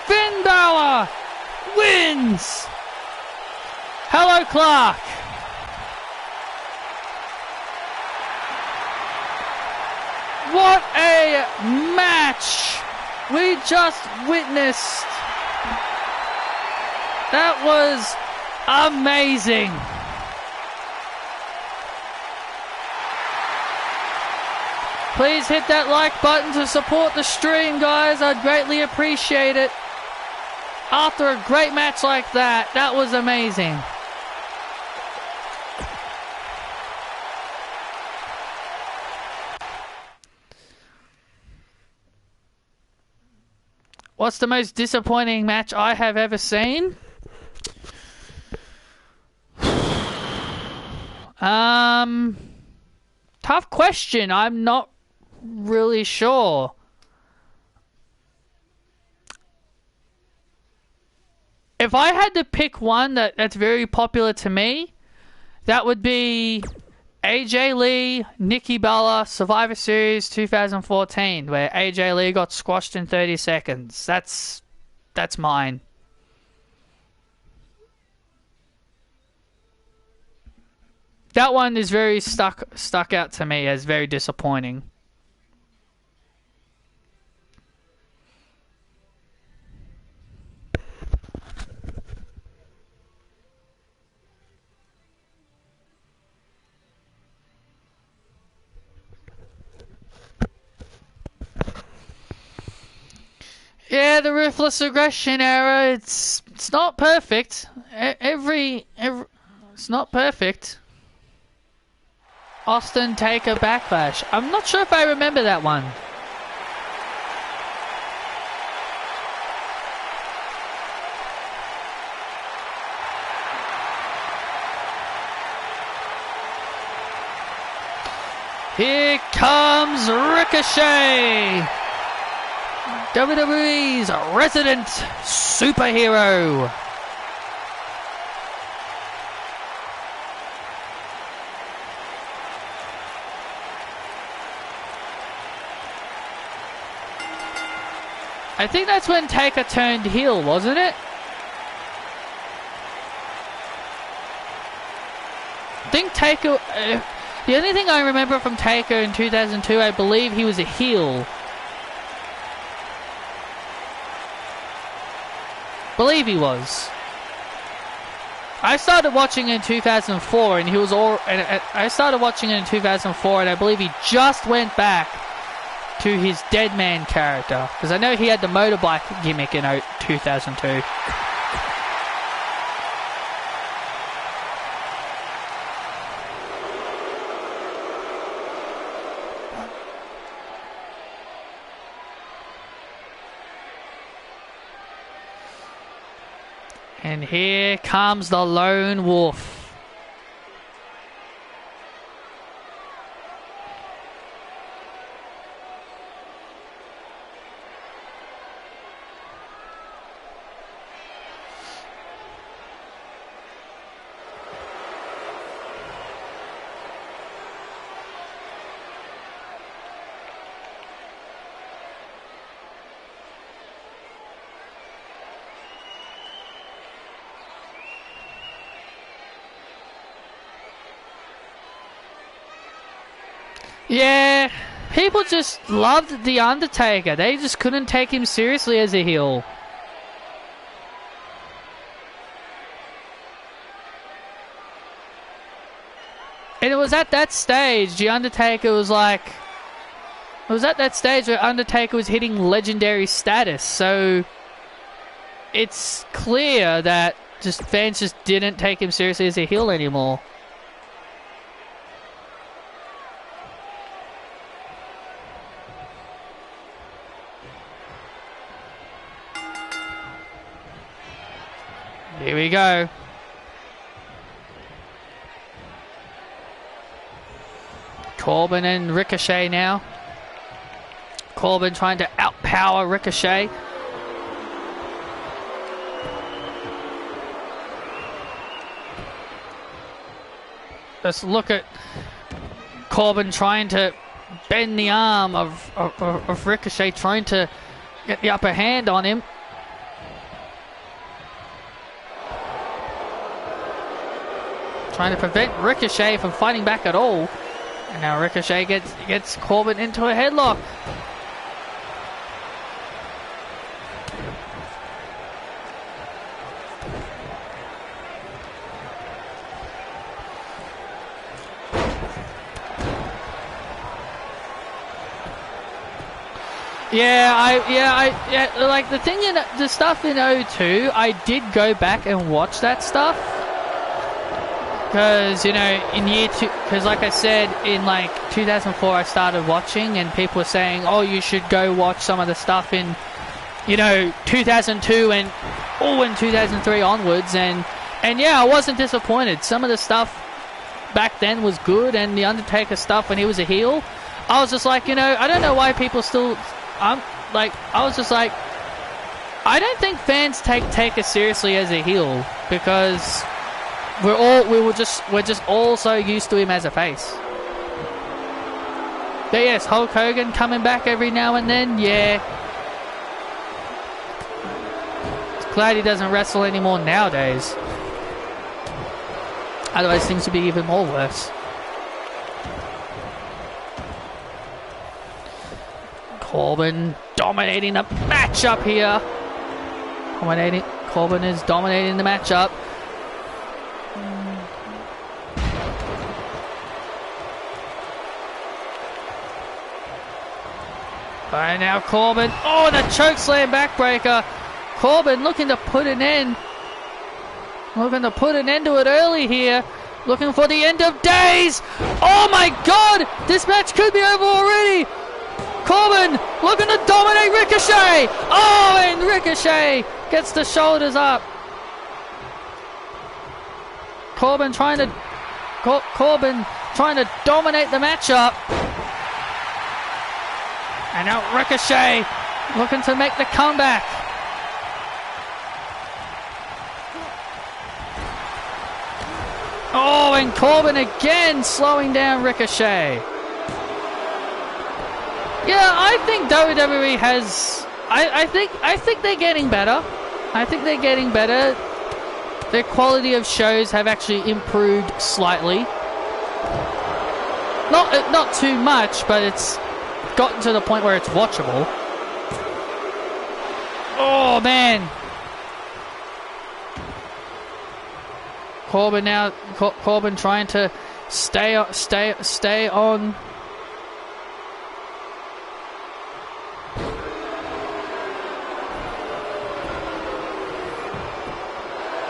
A: Finn Balor wins! Hello, Clark! What a match we just witnessed! That was amazing! Please hit that like button to support the stream, guys. I'd greatly appreciate it. After a great match like that, that was amazing. What's the most disappointing match I have ever seen? Tough question. I'm not really sure. If I had to pick one that's very popular to me, that would be AJ Lee, Nikki Bella, Survivor Series 2014, where AJ Lee got squashed in 30 seconds. That's mine. That one is very stuck out to me as very disappointing. Yeah, the ruthless aggression era, it's not perfect. It's not perfect. Austin Taker Backlash. I'm not sure if I remember that one. Here comes Ricochet, WWE's resident superhero. I think that's when Taker turned heel, wasn't it? I think Taker... the only thing I remember from Taker in 2002, I believe he was a heel. Believe he was. I started watching in 2004 and he was all... I started watching it in 2004 and I believe he just went back to his Dead Man character, because I know he had the motorbike gimmick in 2002. And here comes the lone wolf. Yeah, people just loved The Undertaker. They just couldn't take him seriously as a heel. And it was at that stage, The Undertaker was like... It was at that stage where Undertaker was hitting legendary status. So, it's clear that just fans just didn't take him seriously as a heel anymore. Here we go. Corbin and Ricochet now. Corbin trying to outpower Ricochet. Let's look at Corbin trying to bend the arm of Ricochet, trying to get the upper hand on him. Trying to prevent Ricochet from fighting back at all. And now Ricochet gets Corbin into a headlock. Yeah, like the thing in the stuff in '02, I did go back and watch that stuff. Because, you know, in year two, because like I said, in like 2004 I started watching and people were saying, oh, you should go watch some of the stuff in, you know, 2002 and all in 2003 onwards. And yeah, I wasn't disappointed. Some of the stuff back then was good, and the Undertaker stuff when he was a heel, I was just like, you know, I don't know why people still, I was just like, I don't think fans take Taker seriously as a heel, because we're just all so used to him as a face. But yes, Hulk Hogan coming back every now and then, yeah. Glad he doesn't wrestle anymore nowadays. Otherwise things would be even more worse. Corbin dominating the matchup here. Corbin is dominating the matchup. And now Corbin, oh, the chokeslam backbreaker. Corbin looking to put an end. Looking to put an end to it early here. Looking for the end of days. Oh my God, this match could be over already. Corbin looking to dominate Ricochet. Oh, and Ricochet gets the shoulders up. Corbin trying to dominate the matchup. And now Ricochet looking to make the comeback. Oh, and Corbin again slowing down Ricochet. Yeah, I think WWE has... I think they're getting better. I think they're getting better. Their quality of shows have actually improved slightly. Not too much, but it's gotten to the point where it's watchable. Oh man. Corbin trying to stay on.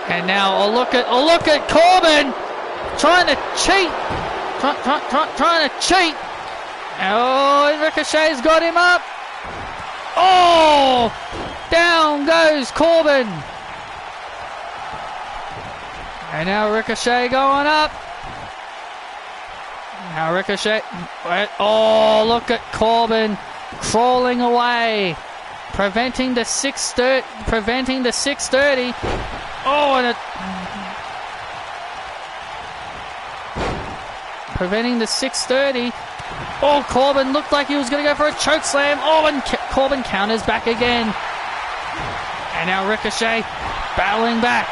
A: And now look at Corbin trying to cheat. Trying to cheat. Oh, Ricochet's got him up. Oh, down goes Corbin. And now Ricochet going up. Now Ricochet. Oh, look at Corbin crawling away. Preventing the 630. Oh, and preventing the 630. Oh, Corbin looked like he was going to go for a choke slam. Oh, and Corbin counters back again. And now Ricochet battling back.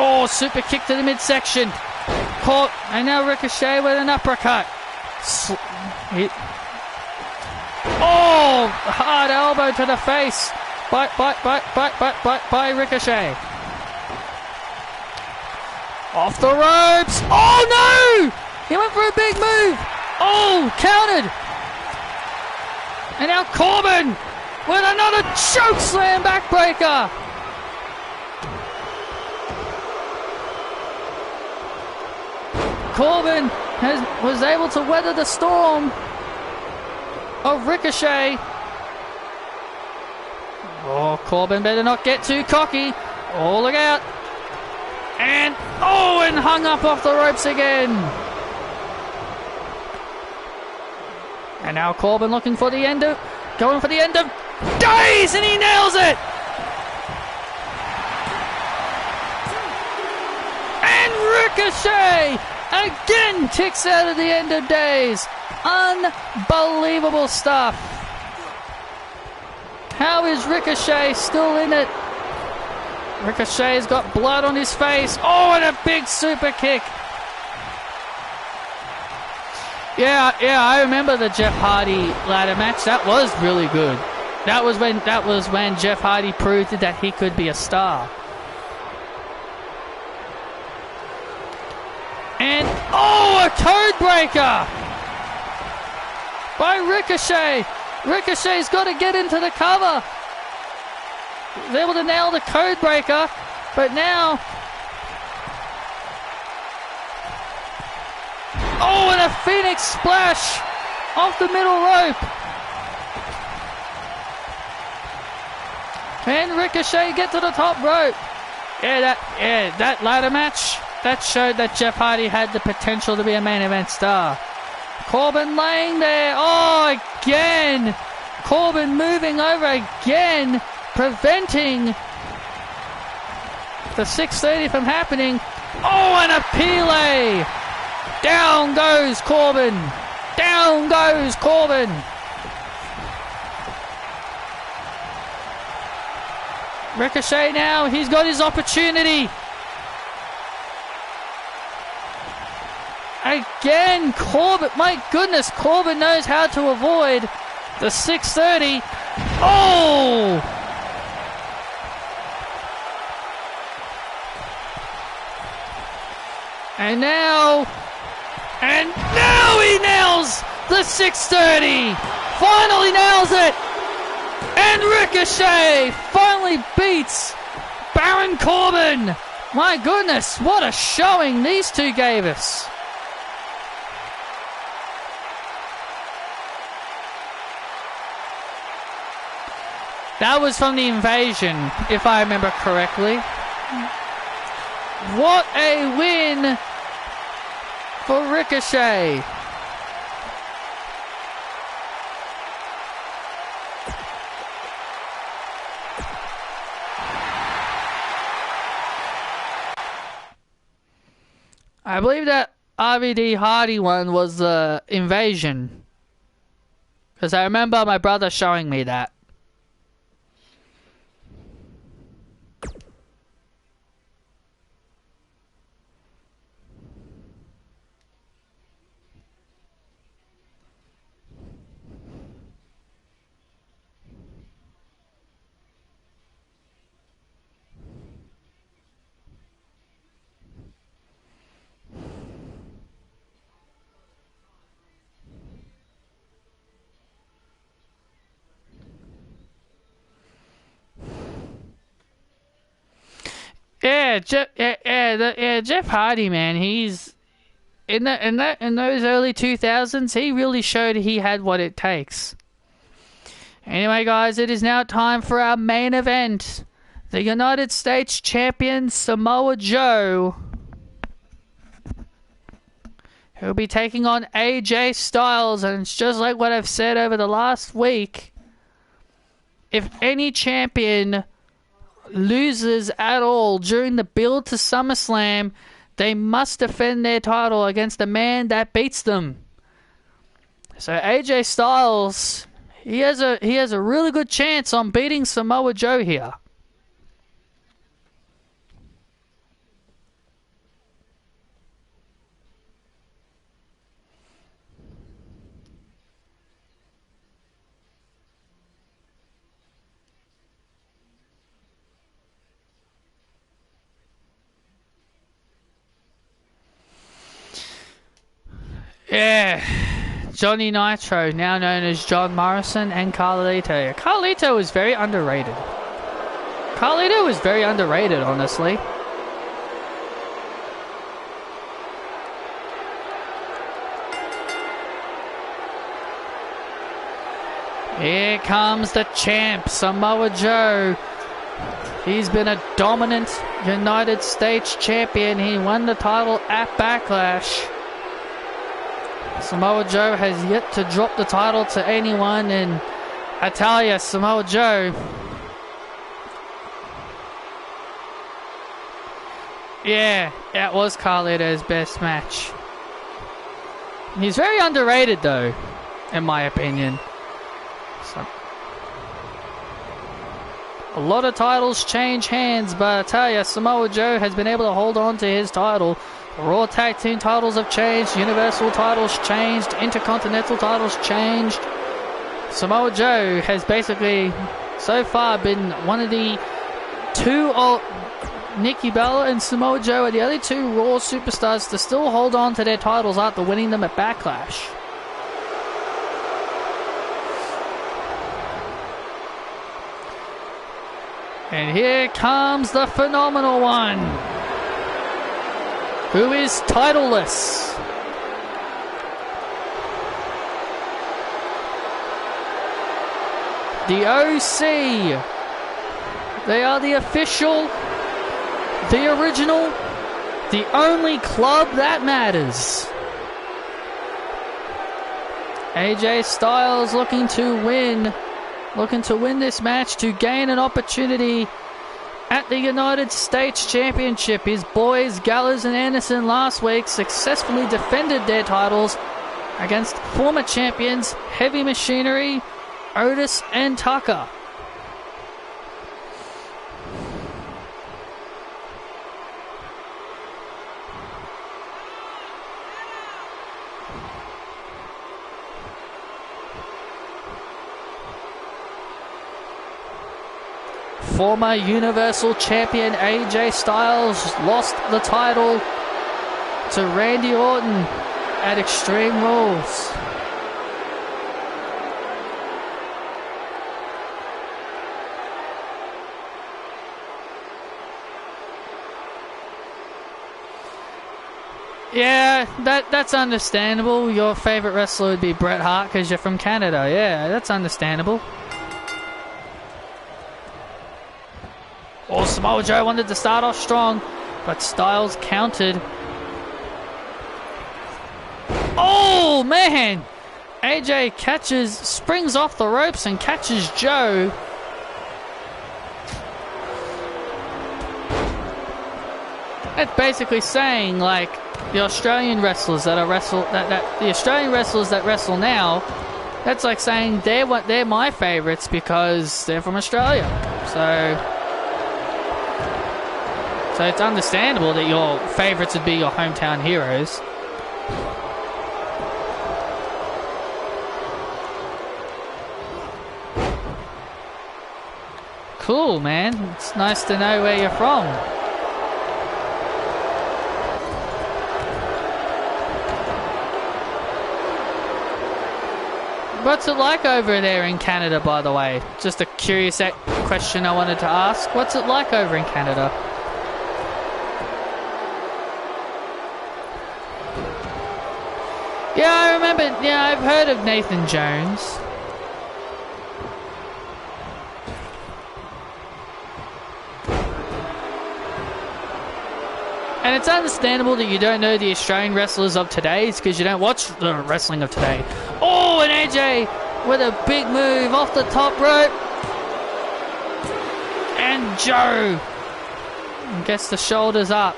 A: Oh, super kick to the midsection. Caught, and now Ricochet with an uppercut. Oh, hard elbow to the face by Ricochet. Off the ropes. Oh no! He went for a big move. Oh, countered. And now Corbin with another choke slam backbreaker. Corbin was able to weather the storm of Ricochet. Oh, Corbin better not get too cocky. Oh, look out. And, oh, and hung up off the ropes again. And now Corbin looking for the end of, going for the end of days, and he nails it. And Ricochet again ticks out of the end of days. Unbelievable stuff. How is Ricochet still in it? Ricochet's got blood on his face. Oh, and a big super kick. Yeah, I remember the Jeff Hardy ladder match. That was really good. That was when Jeff Hardy proved that he could be a star. And, oh, a code breaker by Ricochet. Ricochet's got to get into the cover. He's able to nail the code breaker, but now... Oh, and a Phoenix splash off the middle rope. Can Ricochet get to the top rope? That ladder match, that showed that Jeff Hardy had the potential to be a main event star. Corbin laying there. Oh, again. Corbin moving over again, preventing the 630 from happening. Oh, and a Pele. Down goes Corbin. Down goes Corbin. Ricochet now, he's got his opportunity. Again, Corbin, my goodness, Corbin knows how to avoid the 630. Oh! And now he nails the 630. Finally nails it. And Ricochet finally beats Baron Corbin. My goodness, what a showing these two gave us. That was from the Invasion, if I remember correctly. What a win for Ricochet. I believe that RVD Hardy one was the Invasion, because I remember my brother showing me that. Jeff Hardy, man, he's in those early 2000s, he really showed he had what it takes. Anyway, guys, it is now time for our main event. The United States champion Samoa Joe, who'll be taking on AJ Styles. And it's just like what I've said over the last week. If any champion loses at all during the build to SummerSlam, they must defend their title against a man that beats them. So AJ Styles, he has a really good chance on beating Samoa Joe here. Yeah, Johnny Nitro, now known as John Morrison, and Carlito. Carlito was very underrated. Carlito was very underrated, honestly. Here comes the champ, Samoa Joe. He's been a dominant United States champion. He won the title at Backlash. Samoa Joe has yet to drop the title to anyone, and I tell you, Samoa Joe, yeah, that was Carlito's best match. He's very underrated, though, in my opinion. So, a lot of titles change hands, but I tell you, Samoa Joe has been able to hold on to his title. Raw Tag Team titles have changed, Universal titles changed, Intercontinental titles changed. Samoa Joe has basically, so far, been one of the two, Nikki Bella and Samoa Joe are the only two Raw superstars to still hold on to their titles after winning them at Backlash. And here comes the phenomenal one, who is titleless. The OC. They are the official, the original, the only club that matters. AJ Styles looking to win this match to gain an opportunity at the United States Championship. His boys, Gallows and Anderson, last week successfully defended their titles against former champions Heavy Machinery, Otis and Tucker. Former Universal Champion AJ Styles lost the title to Randy Orton at Extreme Rules. Yeah, that's understandable. Your favorite wrestler would be Bret Hart because you're from Canada. Yeah, that's understandable. Samoa Joe wanted to start off strong, but Styles countered. Oh, man! AJ springs off the ropes and catches Joe. That's basically saying, like, the Australian wrestlers that wrestle now, that's like saying they're my favorites because they're from Australia. So it's understandable that your favorites would be your hometown heroes. Cool, man. It's nice to know where you're from. What's it like over there in Canada, by the way? Just a curious question I wanted to ask. What's it like over in Canada? Yeah, I remember. Yeah, I've heard of Nathan Jones. And it's understandable that you don't know the Australian wrestlers of today, because you don't watch the wrestling of today. Oh, and AJ with a big move off the top rope. And Joe gets the shoulders up.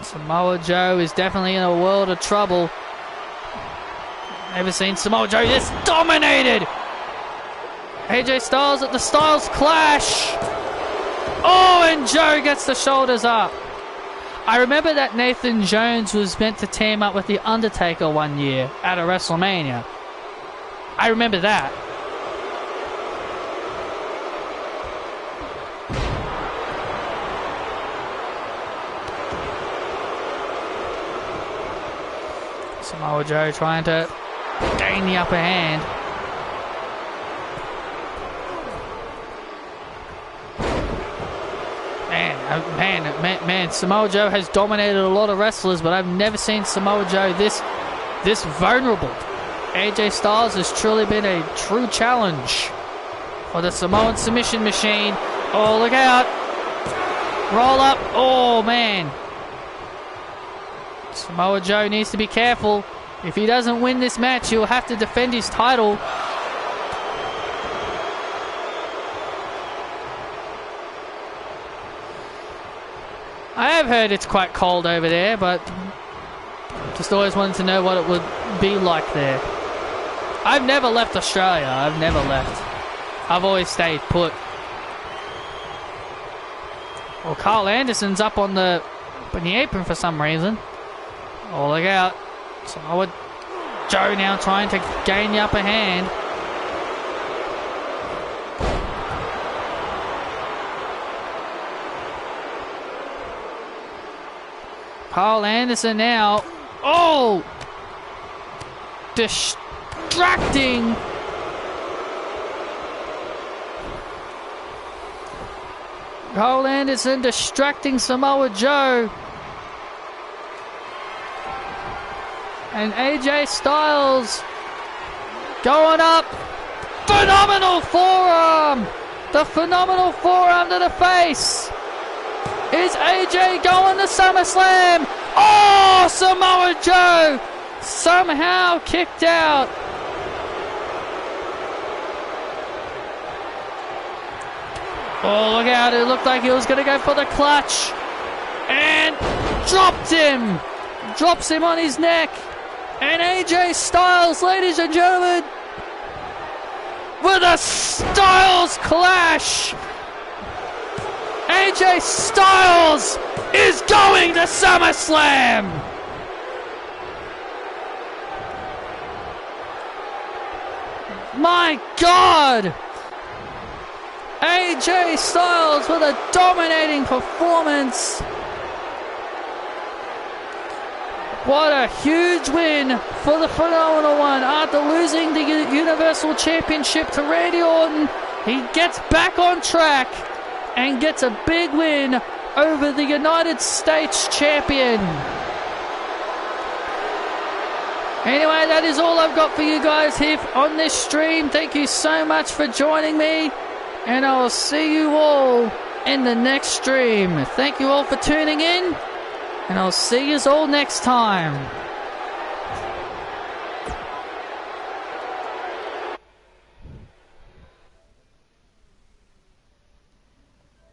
A: Samoa Joe is definitely in a world of trouble. Never seen Samoa Joe this dominated. AJ Styles at the Styles Clash. Oh, and Joe gets the shoulders up. I remember that Nathan Jones was meant to team up with The Undertaker one year at a WrestleMania. I remember that. Samoa Joe trying to gain the upper hand. Man, Samoa Joe has dominated a lot of wrestlers, but I've never seen Samoa Joe this vulnerable. AJ Styles has truly been a true challenge for the Samoan submission machine. Oh, look out. Roll up. Oh, man. Samoa Joe needs to be careful. If he doesn't win this match, he'll have to defend his title. I have heard it's quite cold over there, but just always wanted to know what it would be like there. I've never left Australia. I've never left. I've always stayed put. Well, Carl Anderson's up on the apron for some reason. Oh, look out. Samoa Joe now trying to gain the upper hand. Carl Anderson now. Oh! Distracting. Carl Anderson distracting Samoa Joe. And AJ Styles going up. Phenomenal forearm. The phenomenal forearm to the face. Is AJ going to SummerSlam? Oh, Samoa Joe somehow kicked out. Oh, look out. It looked like he was going to go for the clutch. And dropped him. Drops him on his neck. And AJ Styles, ladies and gentlemen, with a Styles Clash. AJ Styles is going to SummerSlam. My God. AJ Styles with a dominating performance. What a huge win for the Phenomenal One. After losing the Universal Championship to Randy Orton, he gets back on track and gets a big win over the United States Champion. Anyway, that is all I've got for you guys here on this stream. Thank you so much for joining me, and I will see you all in the next stream. Thank you all for tuning in, and I'll see you all next time.